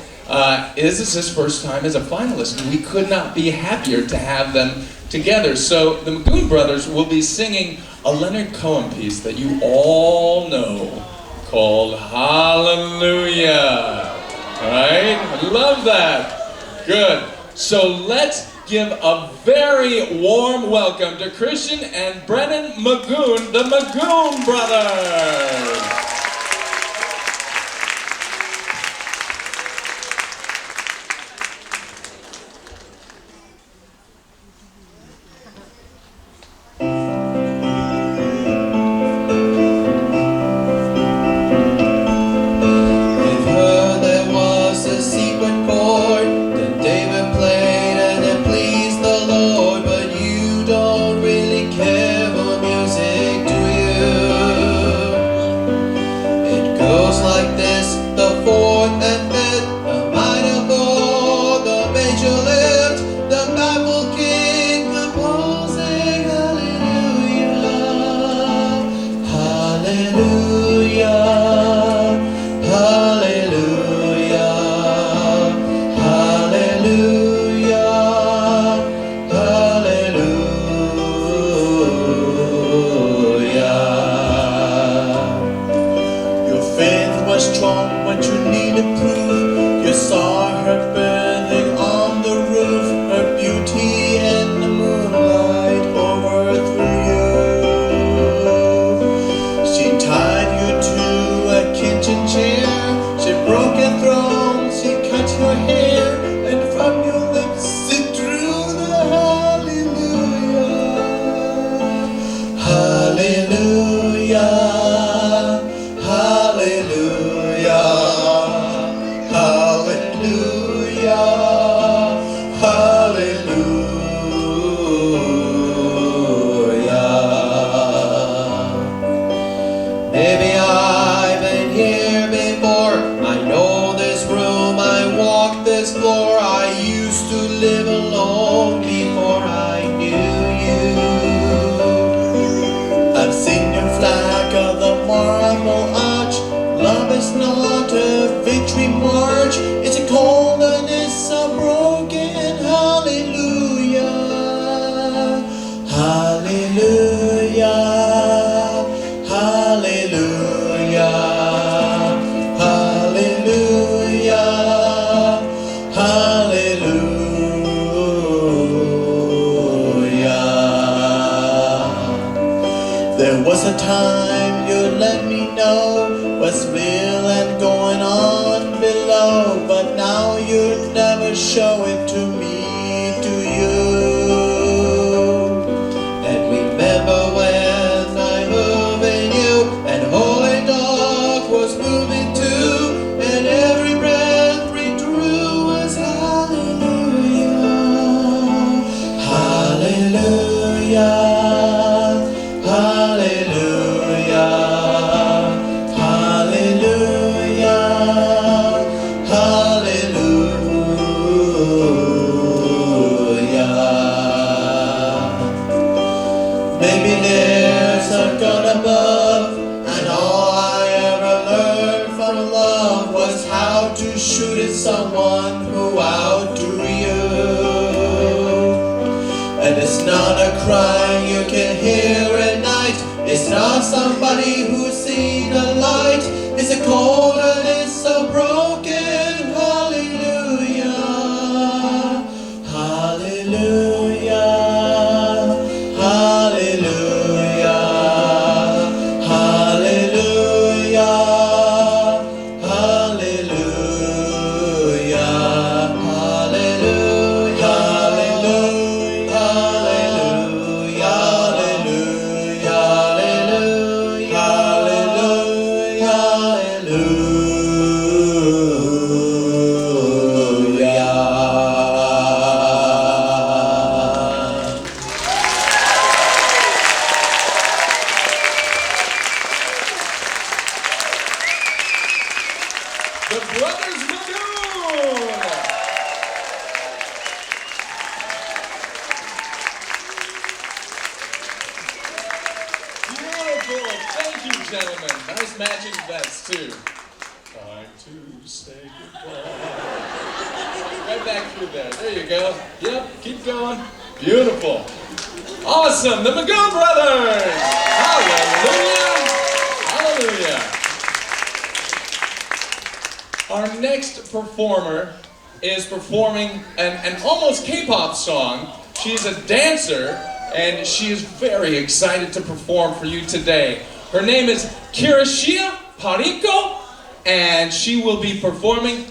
this is his first time as a finalist, and we could not be happier to have them together. So the Magoon Brothers will be singing a Leonard Cohen piece that you all know called Hallelujah. All right? I love that. Good. So let's give a very warm welcome to Christian and Brennan Magoon, the Magoon Brothers. is performing an almost K-pop song. She's a dancer, and she is very excited to perform for you today. Her name is Kirishia Pariko, and she will be performing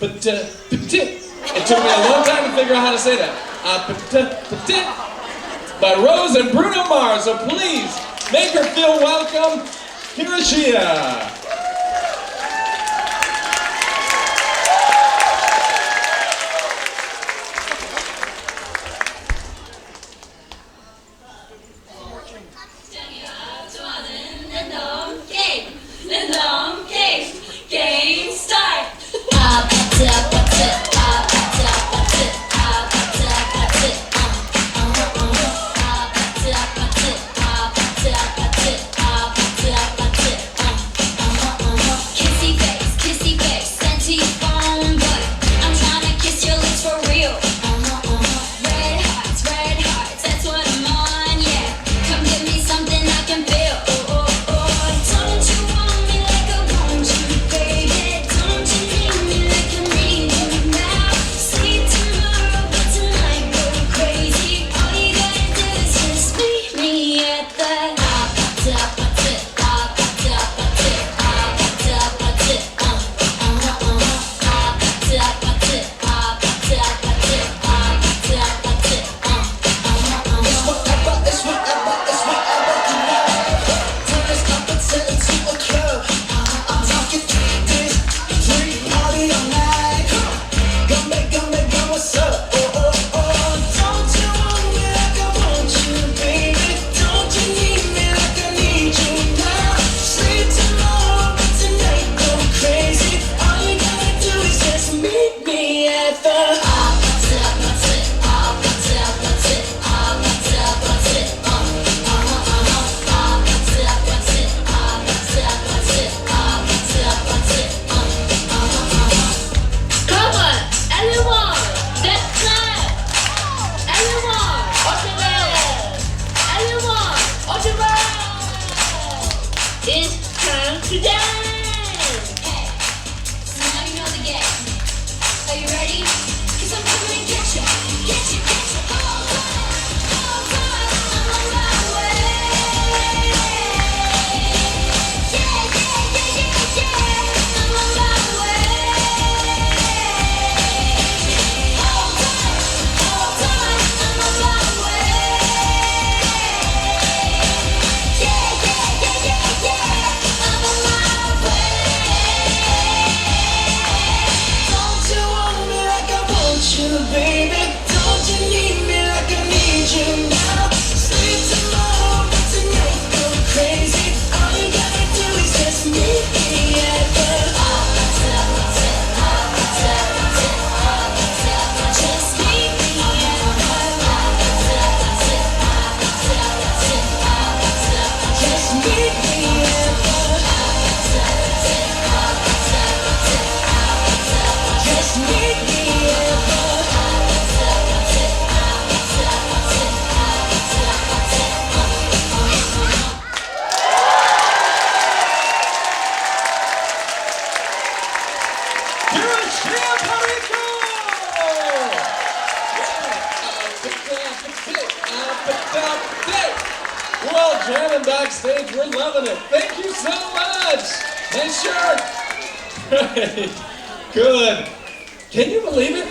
Petit. It took me a long time to figure out how to say that. Petit by Rose and Bruno Mars. So please make her feel welcome, Kirishia. Game start. Kissy face, scenty phone boy. I'm tryna kiss your lips for real. Red hearts, that's what I'm on, yeah. Come give me something I can feel. Don't you want me like I want you, baby? Don't you need me like I need you now? Sleep tomorrow, but tonight go crazy. All you gotta do is just meet me at the it's time to dance! Okay, so now you know the game. Are you ready? 'Cause I'm coming to get you. Get you. Hold on, I'm on my way. Yeah, I'm on my way. Hold on, I'm on my way. Yeah, I'm on my way. Don't you want me like I want you, baby? Don't you need me like I need you now? Sleep tomorrow, but tonight go crazy. All you gotta do is just meet me at the just meet me at just meet me at just meet me Kirishia Pariko! We're all jamming backstage. We're loving it. Thank you so much. Nice shirt. Great. Good. Can you believe it?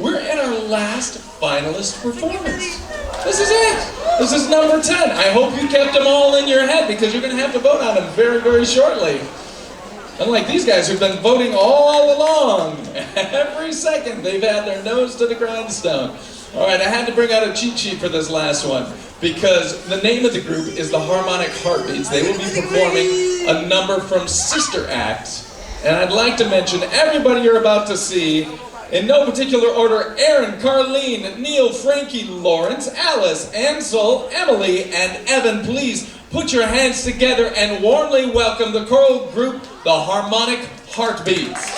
We're in our last finalist performance. This is it. This is number 10. I hope you kept them all in your head because you're going to have to vote on them very, very shortly. Unlike these guys who've been voting all along. Every second they've had their nose to the grindstone. All right, I had to bring out a cheat sheet for this last one because the name of the group is the Harmonic Heartbeats. They will be performing a number from Sister Act. And I'd like to mention everybody you're about to see, in no particular order: Aaron, Carlene, Neil, Frankie, Lawrence, Alice, Ansel, Emily, and Evan. Please put your hands together and warmly welcome the choral group, the Harmonic Heartbeats.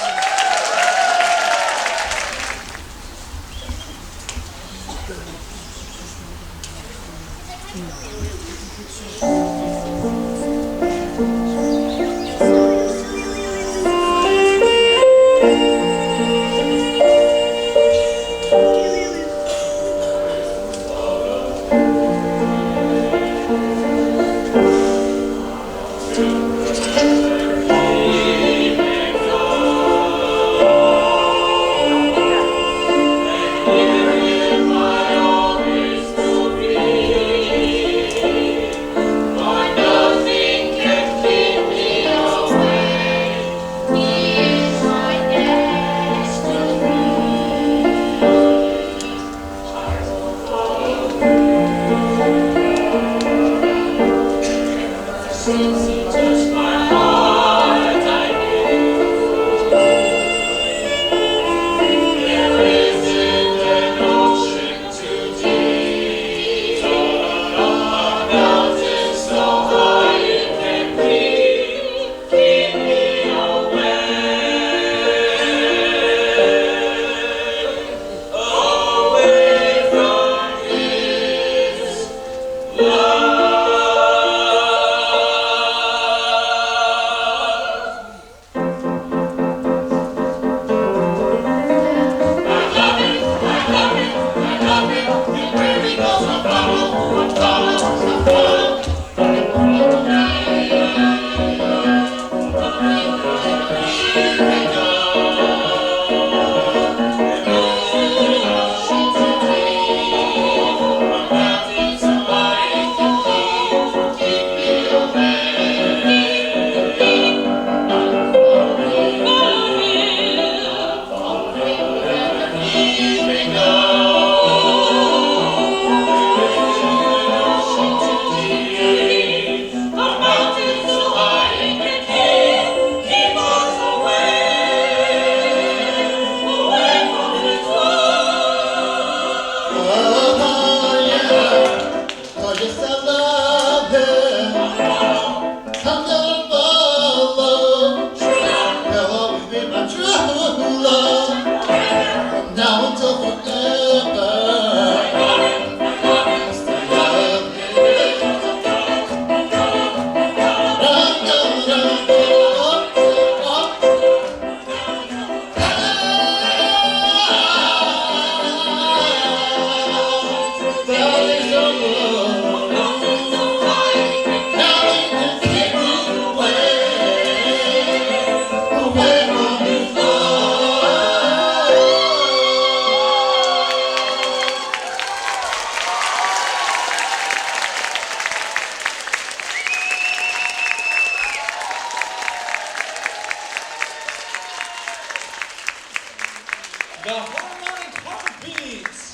The harmonic heartbeats.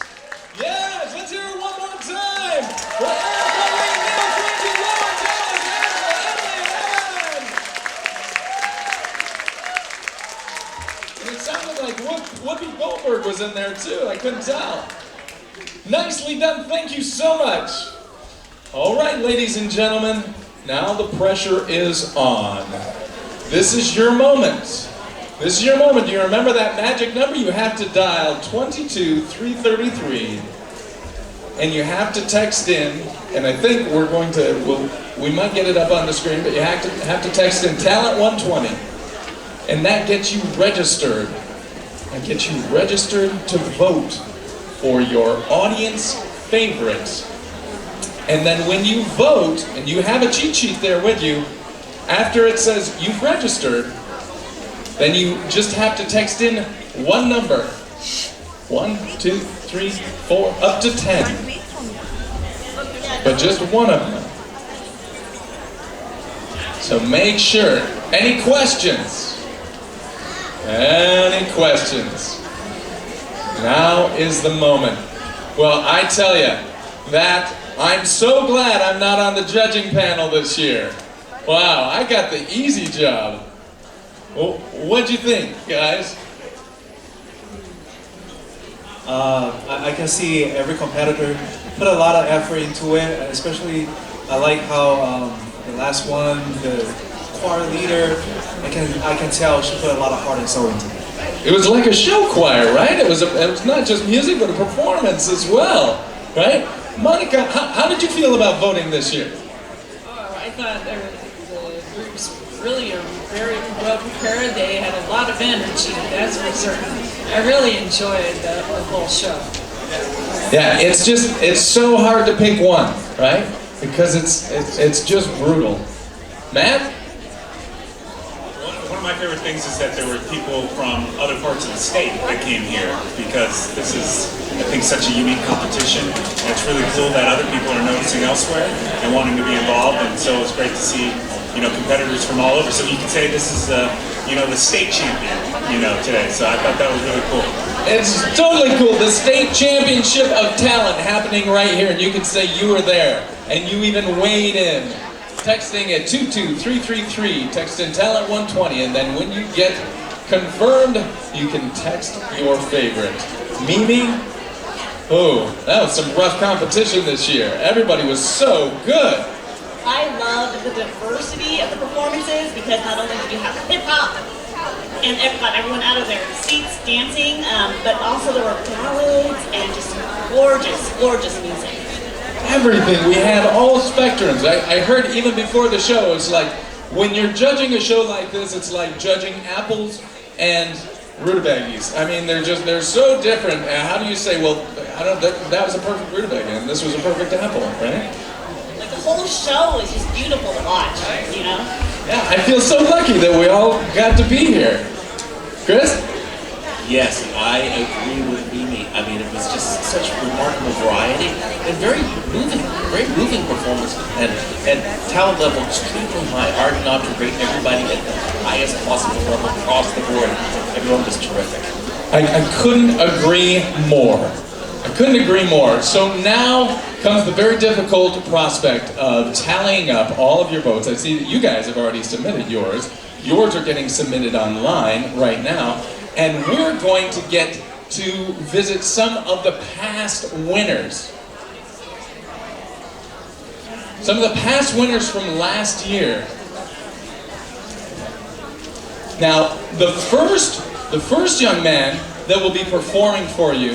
Yes, let's hear it one more time. For Erica, Lee, Neil, Frankie, Lauren, Dallas, Angela, Emily, and it sounded like Whoopi Goldberg was in there too. I couldn't tell. Nicely done. Thank you so much. All right, ladies and gentlemen, now the pressure is on. This is your moment. This is your moment. Do you remember that magic number? You have to dial 22333, and you have to text in. And I think we're going to. We might get it up on the screen, but you have to text in Talent 120, and that gets you registered. That gets you registered to vote for your audience favorites. And then when you vote, and you have a cheat sheet there with you, after it says you've registered, then you just have to text in one number. 1, 2, 3, 4, up to 10. But just one of them. So make sure. Any questions? Any questions? Now is the moment. Well, I tell you that I'm so glad I'm not on the judging panel this year. Wow, I got the easy job. Well, what'd you think, guys? I can see every competitor put a lot of effort into it, especially I like how the last one, the choir leader, I can tell she put a lot of heart and soul into it. It was like a show choir, right? It was not just music, but a performance as well, right? Monica, how did you feel about voting this year? Oh, I thought the groups really are very well prepared. They had a lot of energy, that's for certain. I really enjoyed the whole show. Yeah, it's so hard to pick one, right? Because it's just brutal. Matt? One of my favorite things is that there were people from other parts of the state that came here, because this is, I think, such a unique competition. And it's really cool that other people are noticing elsewhere and wanting to be involved. And so it's great to see, competitors from all over. So you can say this is, the state champion, today. So I thought that was really cool. It's totally cool. The state championship of talent happening right here, and you can say you were there, and you even weighed in. texting at 22333, text in talent 120, and then when you get confirmed, you can text your favorite. Mimi? Oh, that was some rough competition this year. Everybody was so good. I loved the diversity of the performances because not only did you have hip hop and got everyone out of their seats dancing, but also there were ballads and just gorgeous, gorgeous music. Everything. We had all spectrums. I heard even before the show, it's like, when you're judging a show like this, it's like judging apples and rutabagas. I mean, they're so different. How do you say, well, that was a perfect rutabaga and this was a perfect apple, right? Like the whole show is just beautiful to watch, you know? Yeah, I feel so lucky that we all got to be here. Chris? Yes, I agree with Mimi. I mean, it was just such remarkable variety and very moving performance and talent level extremely high. Hard not to rate everybody at the highest possible level across the board. Everyone was terrific. I couldn't agree more. I couldn't agree more. So now comes the very difficult prospect of tallying up all of your votes. I see that you guys have already submitted yours. Yours are getting submitted online right now. And we're going to get to visit some of the past winners. Some of the past winners from last year. Now, the first young man that will be performing for you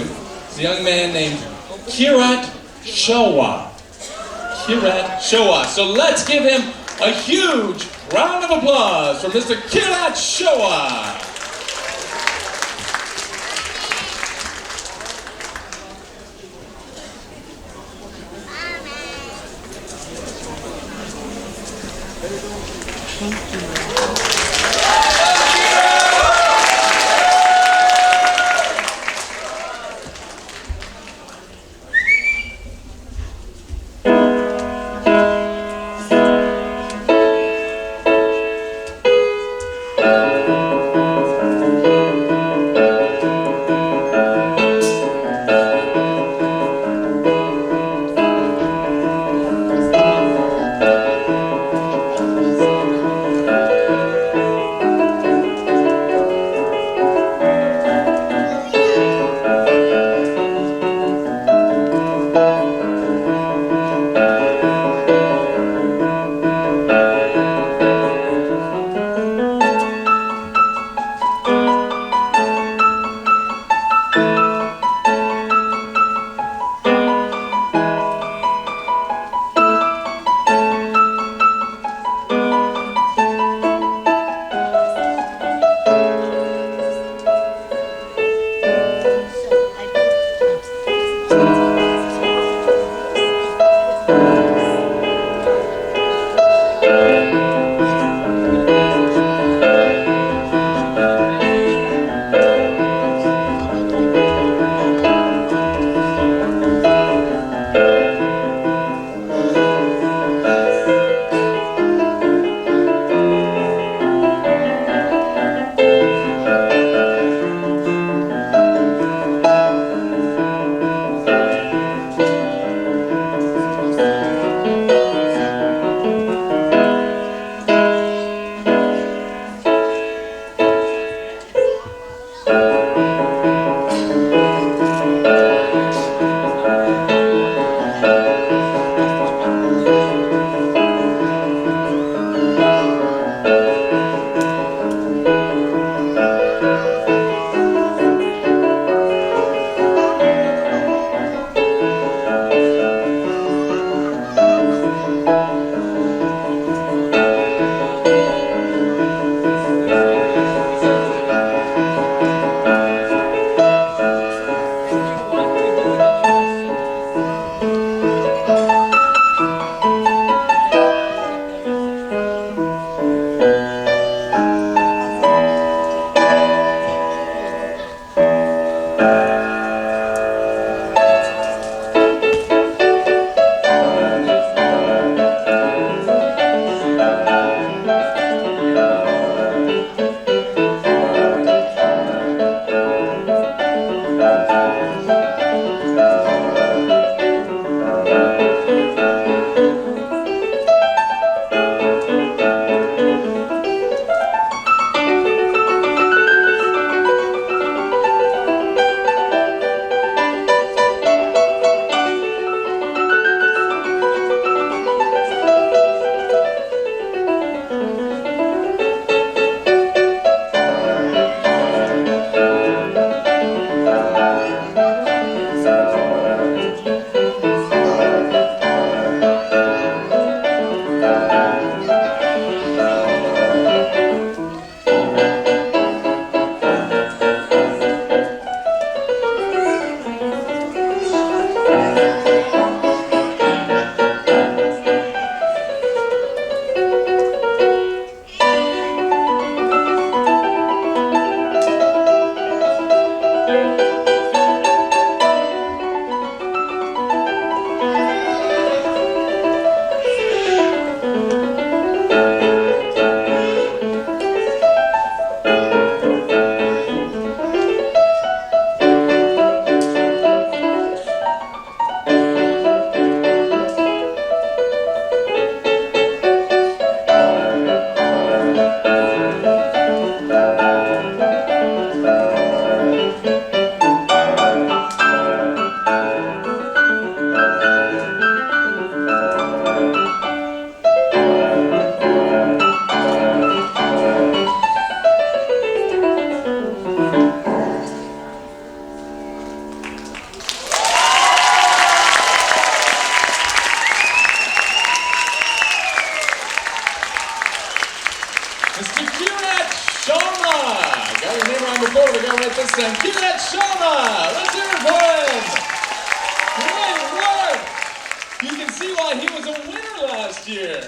is a young man named Kirat Showa. Kirat Showa. So let's give him a huge round of applause for Mr. Kirat Showa. Mr. Kirat Sharma. Got your name wrong before, we got it right this time. Kirat Sharma. Let's hear it for him. Great work. You can see why he was a winner last year.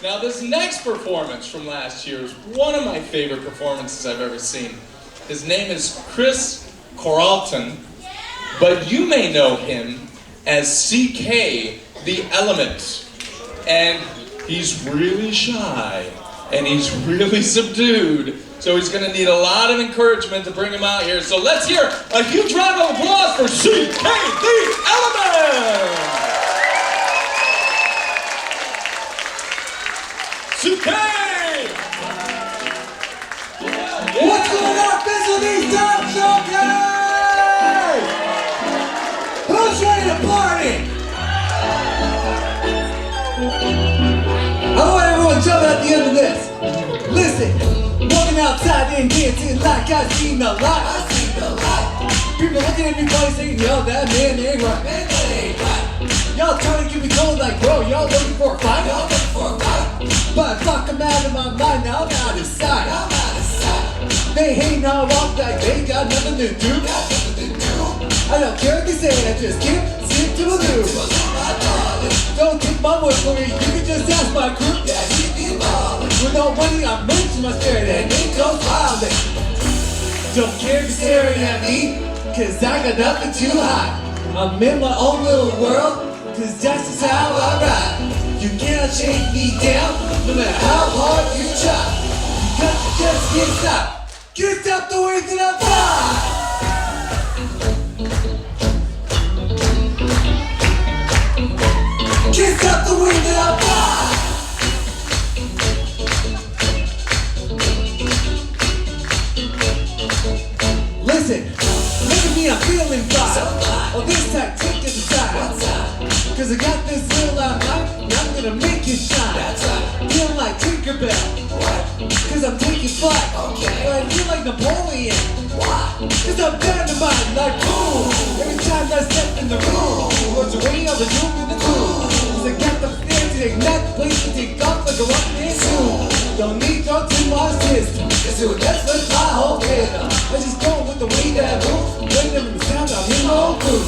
Now this next performance from last year is one of my favorite performances I've ever seen. His name is Chris Coralton, but you may know him as CK the Element. And he's really shy, and he's really subdued, so he's gonna need a lot of encouragement to bring him out here. So let's hear a huge round of applause for CK the Element! CK! What's going on, Finalist Talent Showcase? Who's ready to party? I want everyone to jump at the end of this. Listen, walking outside and dancing like I seen the light. People looking at me funny saying, yo, that man ain't right. Y'all trying to get me cold like, bro, y'all looking for a fight? But fuck, I'm out of my mind, now I'm out of sight. They hate all off like they got nothing to do. I don't care what they say, I just can't stick to the news. Don't take my word for it, you can just ask my crew. With no money, I'm rich, my spirit and it goes wild. Don't care if you're staring at me, cause I got nothing to hide. I'm in my own little world, cause that's just how I ride. You cannot shake me down, no matter how hard you try. Because you just can't stop. Can't stop the way that I fly. Can't stop the way that I fly. Listen, look at me, I'm feeling fine. On this time, take it aside. Cause I got this little light, and I'm gonna make it shine. Feel like Tinkerbell, cause I'm taking flight. But I feel like Napoleon, cause I'm dynamite like boom. Every time I step in the room, words away all the doom in the gloom. Cause I got the fear to ignite the place and take off like a rocket in zoom. Don't need drugs in my system, cause it would that's with my whole kid. I just go with the way that I move. When them sound, I'm in my own groove.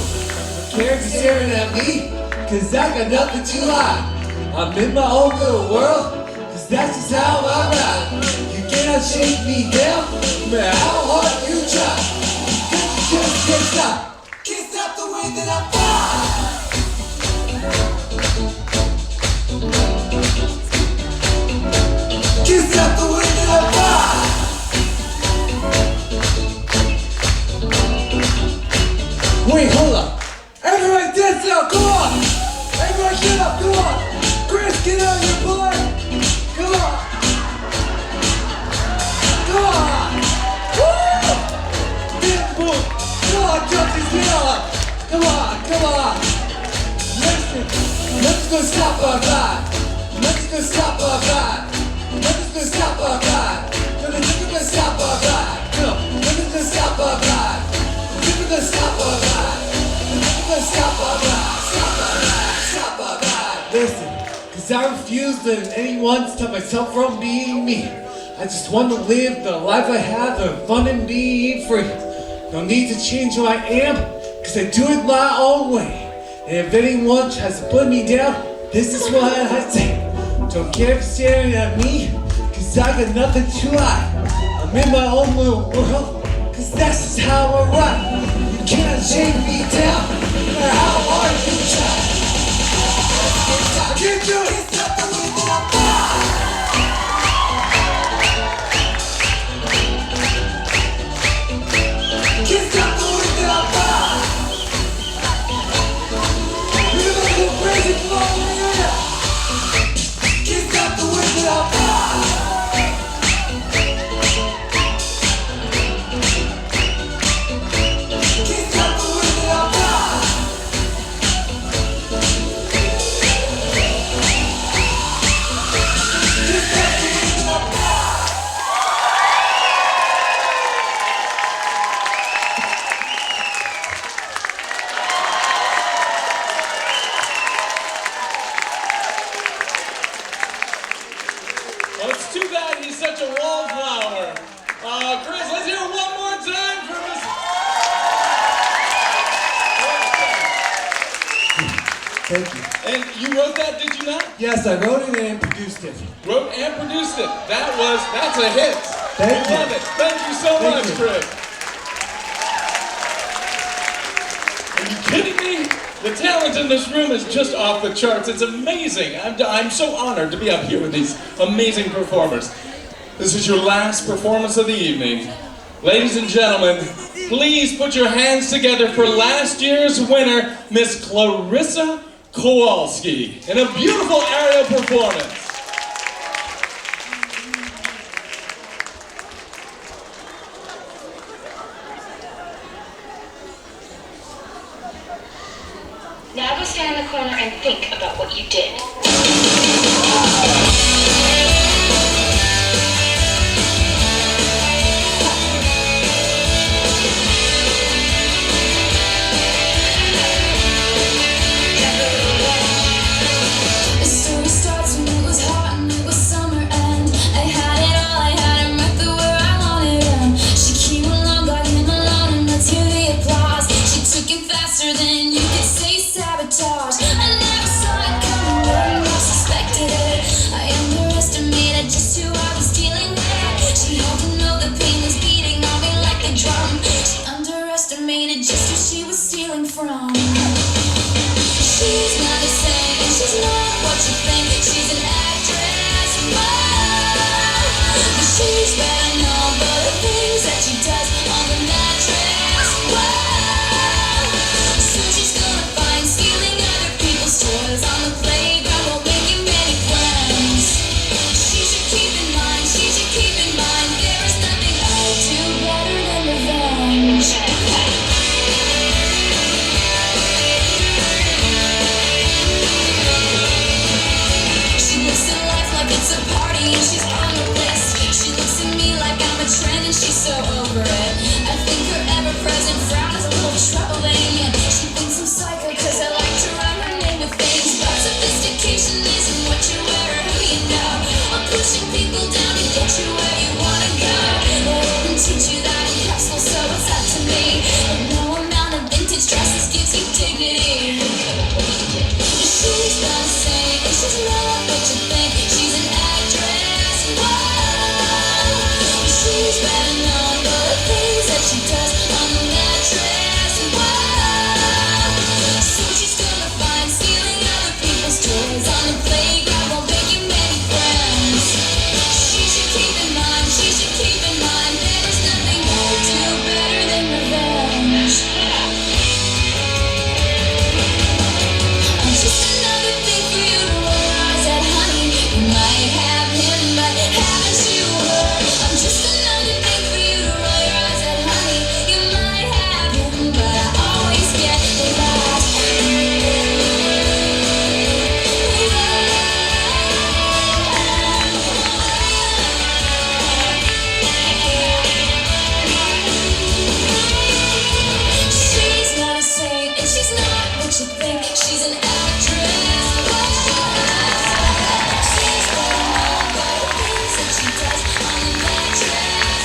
Care if you're staring at me, cause I got nothing to hide. I'm in my own little world, cause that's just how I ride. You cannot shake me down, no matter how hard you try. Cause you just can't stop. Can't stop the way that I fly. Can't stop the way that I fly. Wait, hold up. Everybody dance now, come on! Everybody get up, come on! Chris, get out of your boy! Come on! Come on! Woo! Dance move! Come on, judges, get up! Come on! Listen, let's go stop our vibe! Let's go stop our vibe! Let's go stop our vibe! Let's go stop our vibe! Come on, let's go stop our vibe! Let's go stop our vibe! Stop our vibe. Listen, cause I refuse to let anyone stop myself from being me. I just want to live the life I have of fun and being free. No need to change who I am, cause I do it my own way. And if anyone tries to put me down, this is what I say. Don't care if you're staring at me, cause I got nothing to hide. I'm in my own little world, cause that's just how I ride. You cannot shake me down, no matter how hard you try. I can't do it. It's not the way that I fly. Can't stop the way that I fly. You're looking crazy for me. Can't stop the way that I fly. Well, it's too bad he's such a wallflower. Chris, let's hear it one more time for Miss... Thank you. And you wrote that, did you not? Yes, I wrote it and produced it. Wrote and produced it. That's a hit. Thank you. Love it. Thank you so Thank much, you. Chris. Are you kidding me? The talent in this room is just off the charts. It's amazing. I'm so honored to be up here with these amazing performers. This is your last performance of the evening. Ladies and gentlemen, please put your hands together for last year's winner, Miss Clarissa Kowalski, in a beautiful aerial performance. Now go stand in the corner and think about what you did. The story starts when it was hot and it was summer and I had it all, I had him right there where I wanted him. She came along, got him alone, and let's hear the applause. She took him faster than you could say sabotage. I never saw it coming, wouldn't have suspected it. I underestimated just who I was dealing with. She had to know the pain was beating on me like a drum. She underestimated just who she was stealing from. She's not the same, and she's not what you think. She's an actress, whoa. But she's better known for the things that she does on the mattress, whoa. So she's gonna find stealing other people's toys on the playground while making many friends. She should keep in mind, there is nothing I'd do better than revenge. She looks at life like it's a party and she's on the list. She looks at me like I'm a trend and she's so over it. I think her ever-present frown is a little troubling. She thinks I'm psycho cause I like to rhyme her name with things. But sophistication isn't what you wear or who you know. I'm pushing people down to get you where you wanna go. They didn't teach you that in high school, so it's up to me. But no amount of vintage dresses gives you dignity. She's not the same, and she's not what you think. She's an actress, whoa. She's better known for the things that she does on the mattress, whoa. So she's gonna find stealing other people's toys on the playground while making many friends. She should keep in mind, there is nothing I'd do better than revenge. I'm just another thing for you to roll your eyes at, honey. You might have him, but haven't you heard? I'm just another thing for you to roll your eyes at, honey. You might have him, but I always get the last. She's not a saint, and she's not what you think. She's an actress. She's better known for the things that she does on the mattress.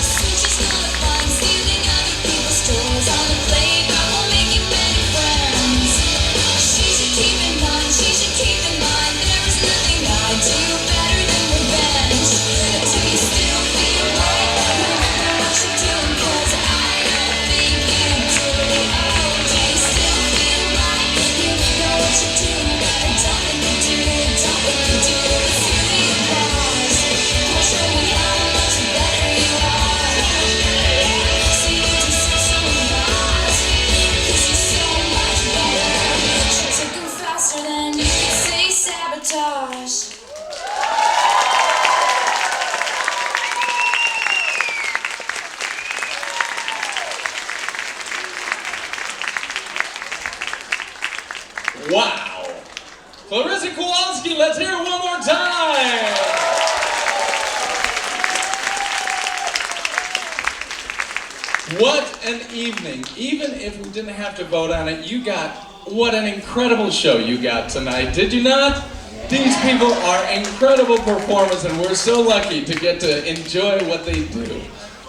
So she's gonna find stealing other people's toys on the playground while making many friends. She should keep in mind, there is nothing I'd do better than revenge. Do you still feel right? Remember what you're doing, 'cause I don't think you do. Oh, do you still feel right? You know what you're doing. I don't think you do. Let's hear the applause. I'll show you how much better you are. See, you deserve some applause, 'cause you're so much better. She took him faster than you could say sabotage. Wow. Clarissa Kowalski, let's hear it one more time. What an evening. Even if we didn't have to vote on it, what an incredible show you got tonight, did you not? These people are incredible performers, and we're so lucky to get to enjoy what they do.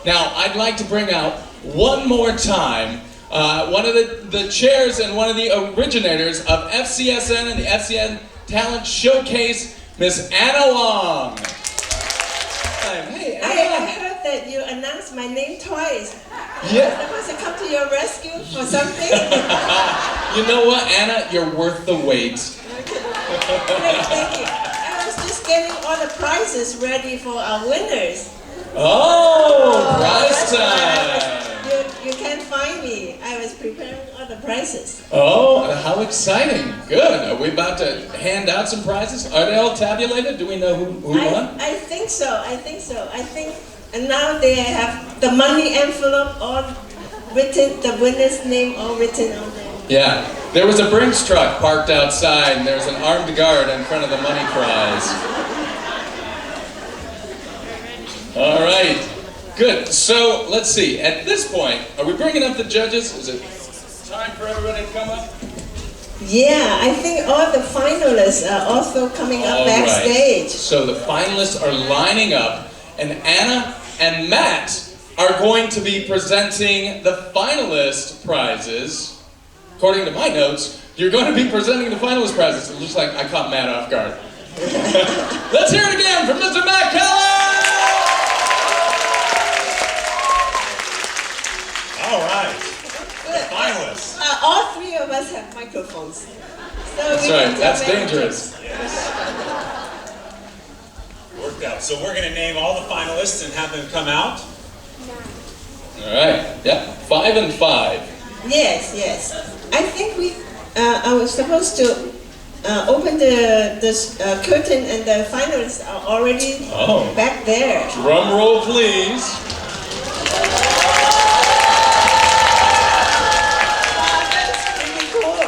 Now, I'd like to bring out one more time one of the chairs and one of the originators of FCSN and the FCN Talent Showcase, Miss Anna Wong. Hey, Anna. I heard that you announced my name twice. Yeah. I'm supposed to come to your rescue for something? You know what, Anna? You're worth the wait. Great, thank you. I was just getting all the prizes ready for our winners. Oh, prize time. You can't find me. I was preparing all the prizes. Oh, how exciting. Good. Are we about to hand out some prizes? Are they all tabulated? Do we know who won? I think so. And now they have the money envelope all written, the winner's name all written on there. Yeah. There was a Brinks truck parked outside, and there's an armed guard in front of the money prize. All right. Good. So, let's see. At this point, are we bringing up the judges? Is it time for everybody to come up? Yeah, I think all the finalists are also coming up backstage. Right. So the finalists are lining up, and Anna and Matt are going to be presenting the finalist prizes. According to my notes, you're going to be presenting the finalist prizes. It looks like I caught Matt off guard. Let's hear it again from Mr. Matt Keller! All right, the finalists. All three of us have microphones. So that's right, that's dangerous. Yes. Worked out. So we're going to name all the finalists and have them come out. All right, yeah, 5 and 5. Yes. I think I was supposed to open the curtain, and the finalists are already back there. Drum roll, please.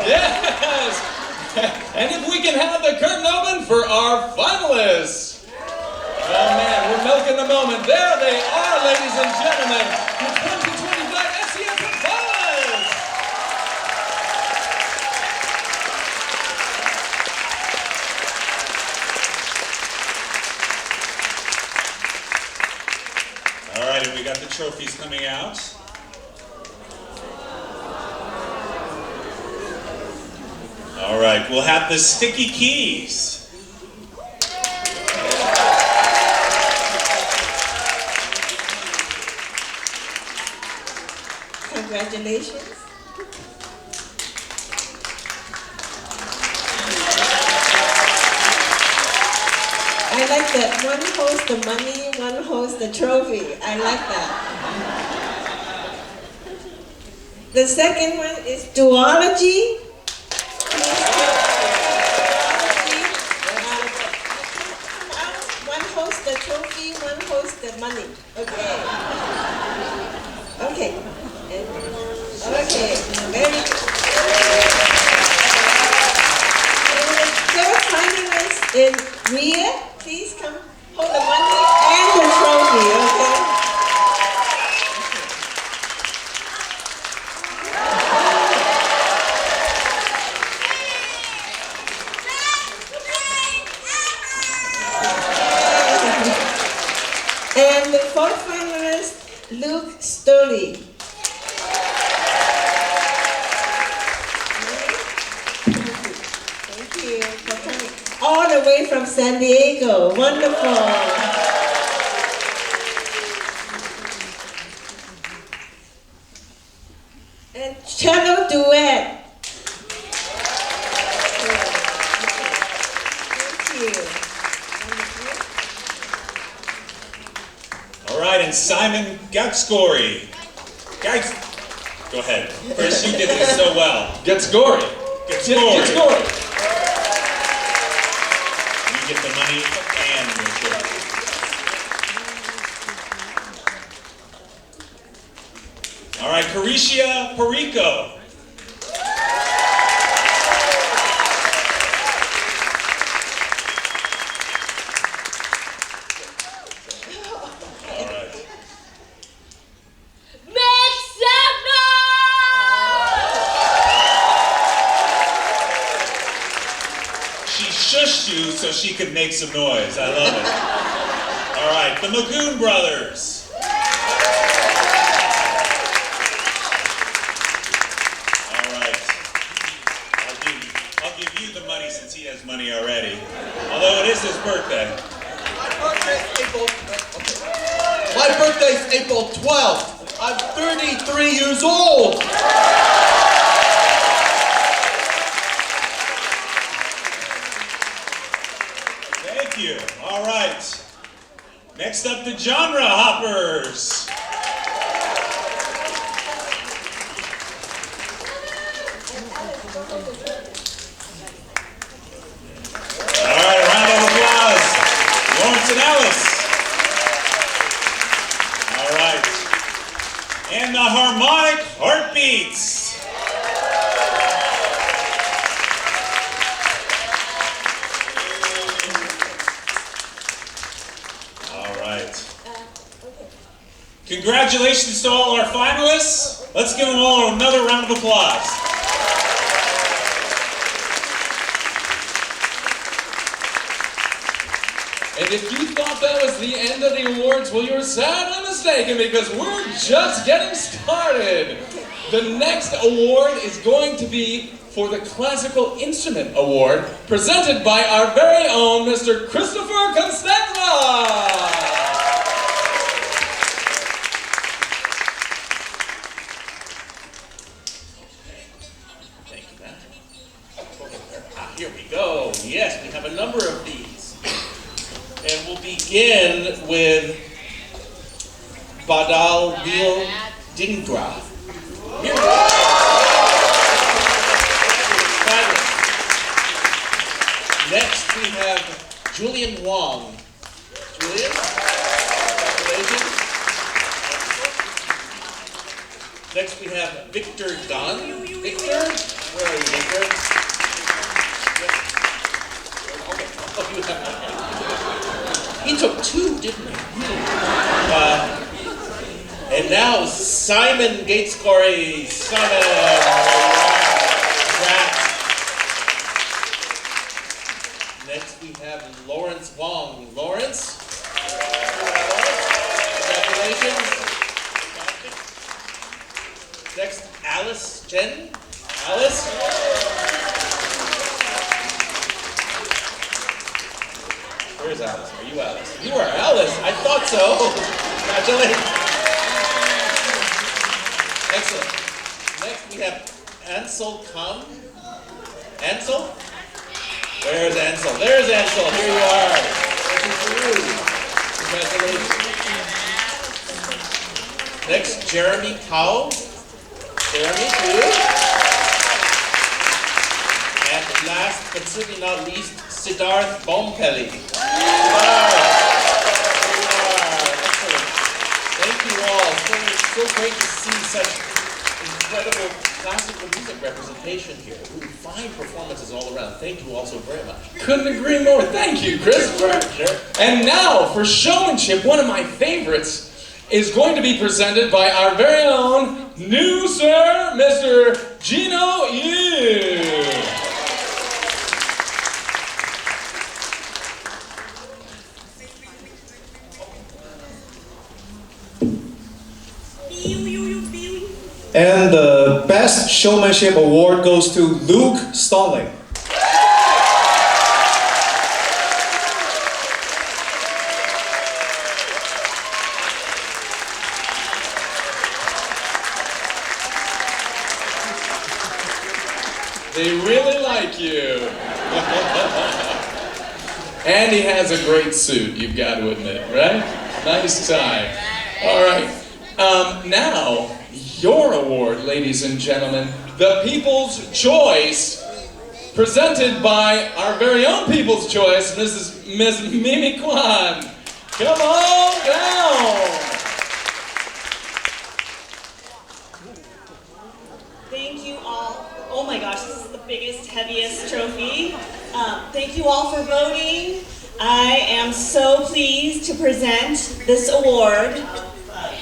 Yes! And if we can have the curtain open for our finalists. Oh man, we're milking the moment. There they are, ladies and gentlemen. The 2025 SCS finalists. All right, and we got the trophies coming out. All right, we'll have the sticky keys. Congratulations. I like that one holds the money, one holds the trophy. I like that. The second one is duology. One holds the trophy, one holds the money. Okay. Very good. And the third finalist is Ria. Please come hold the money and the trophy, okay? And the fourth finalist, Luke Stoley. Thank you for coming all the way from San Diego. Wonderful. And cello duet. Thank you. All right, and Simon Gatsgory. Go ahead. Chris, you did this so well. Gatsgory. Gatsgory. You get the money and the trophy. All right, Caricia Perico. She shushed you so so she could make some noise. I love it. All right, the Magoon Brothers. All right. I'll give you the money since he has money already. Although it is his birthday. My birthday's April 12th. I'm 33 years old. Thank you. All right. Next up, the Genre Hoppers. All right, a round of applause. Lawrence and Alice. All right. And the Harmonic Heartbeats. Congratulations to all our finalists. Let's give them all another round of applause. And if you thought that was the end of the awards, well, you're sadly mistaken because we're just getting started. The next award is going to be for the Classical Instrument Award, presented by our very own Mr. Christopher Constanza. Here we go. Yes, we have a number of these. And we'll begin with Badal Dil Dingra. Here we go. Next we have Julian Wong. Julian, congratulations. Next we have Victor Dunn. Victor, where are you, Victor? He took two, didn't he? And now Simon Gatescorey. Simon. Congrats. Next we have Lawrence Wong. Lawrence. Congratulations. Next, Alice Chen. Alice. Where's Alice? Are you Alice? You are Alice. I thought so. Congratulations. Excellent. Next we have Ansel Kam. Ansel? Where's Ansel? There's Ansel. Here you are. This is for you. Congratulations. Next, Jeremy Cow. Jeremy, too. And last, but certainly not least, Siddharth Bompelli. Thank you all. So great to see such incredible classical music representation here. Ooh, fine performances all around. Thank you all so very much. Couldn't agree more. Thank you, Christopher. Sure. And now, for showmanship, one of my favorites is going to be presented by our very own new sir, Mr. Gino Yu. And the Best Showmanship Award goes to Luke Stalling. They really like you. And he has a great suit, you've got to admit, right? Nice tie. All right. Now, your award, ladies and gentlemen, the People's Choice, presented by our very own People's Choice, Miss Mimi Kwan. Come on down. Thank you all. Oh my gosh, this is the biggest, heaviest trophy. Thank you all for voting. I am so pleased to present this award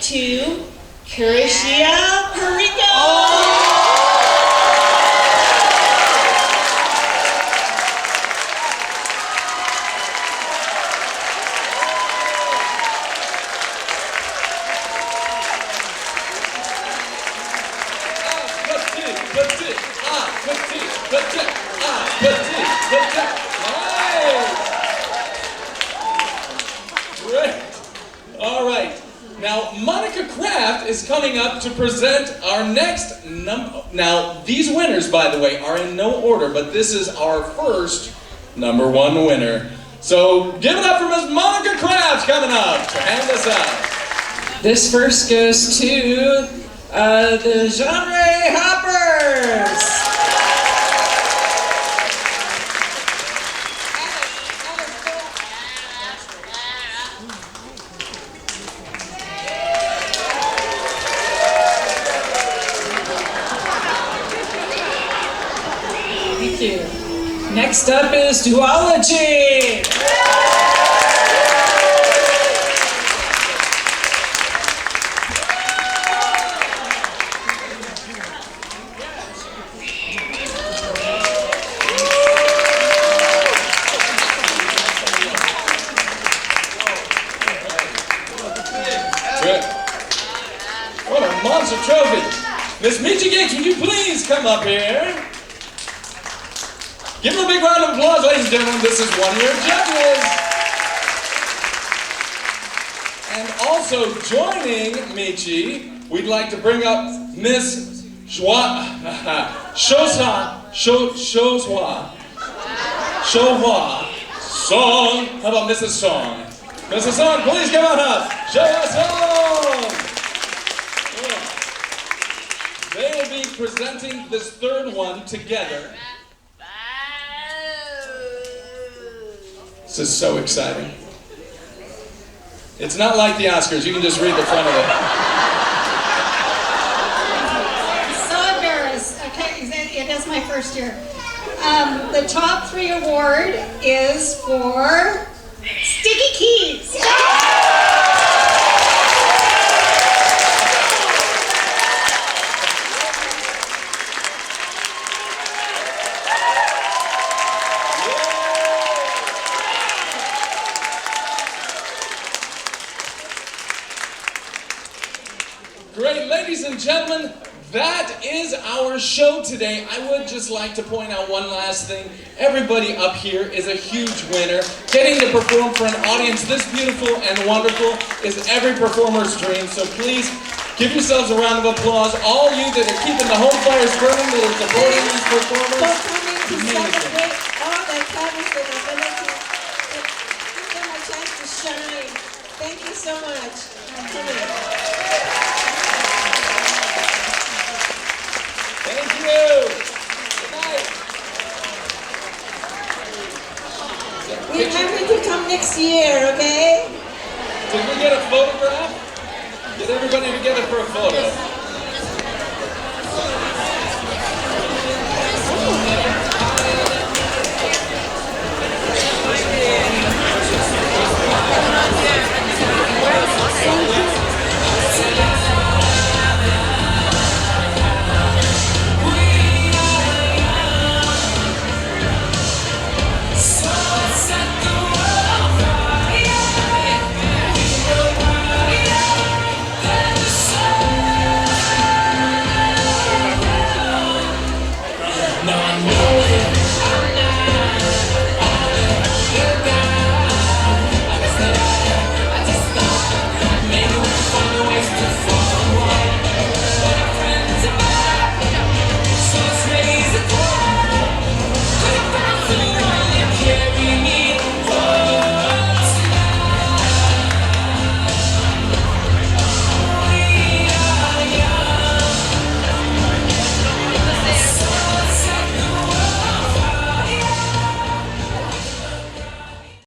to Curishia Perico. Monica Kraft is coming up to present our next Now, these winners, by the way, are in no order, but this is our first #1 winner. So give it up for Miss Monica Kraft coming up to hand us out. This first goes to the Genre Hoppers. Thank you. Next up is Duology. Good. What a monster trophy. Miss Michi Gates, would you please come up here? Give them a big round of applause, ladies and gentlemen. This is one of your judges. And also joining Michi, we'd like to bring up Miss Shozhua Song. How about Mrs. Song? Mrs. Song, please come on up. Show us Song. They will be presenting this third one together. This is so exciting. It's not like the Oscars. You can just read the front of it. I'm so embarrassed. Okay, it is my first year. The top 3 award is for Sticky Keys. Great, ladies and gentlemen, that is our show today. I would just like to point out one last thing. Everybody up here is a huge winner. Getting to perform for an audience this beautiful and wonderful is every performer's dream. So please give yourselves a round of applause. All you that are keeping the home fires burning, that are supporting these performers. For coming to celebrate all their talents and ability. Give them a chance to shine. Thank you so much. Thank you. Good night. Remember to come next year, okay? Did we get a photograph? Get everybody together for a photo.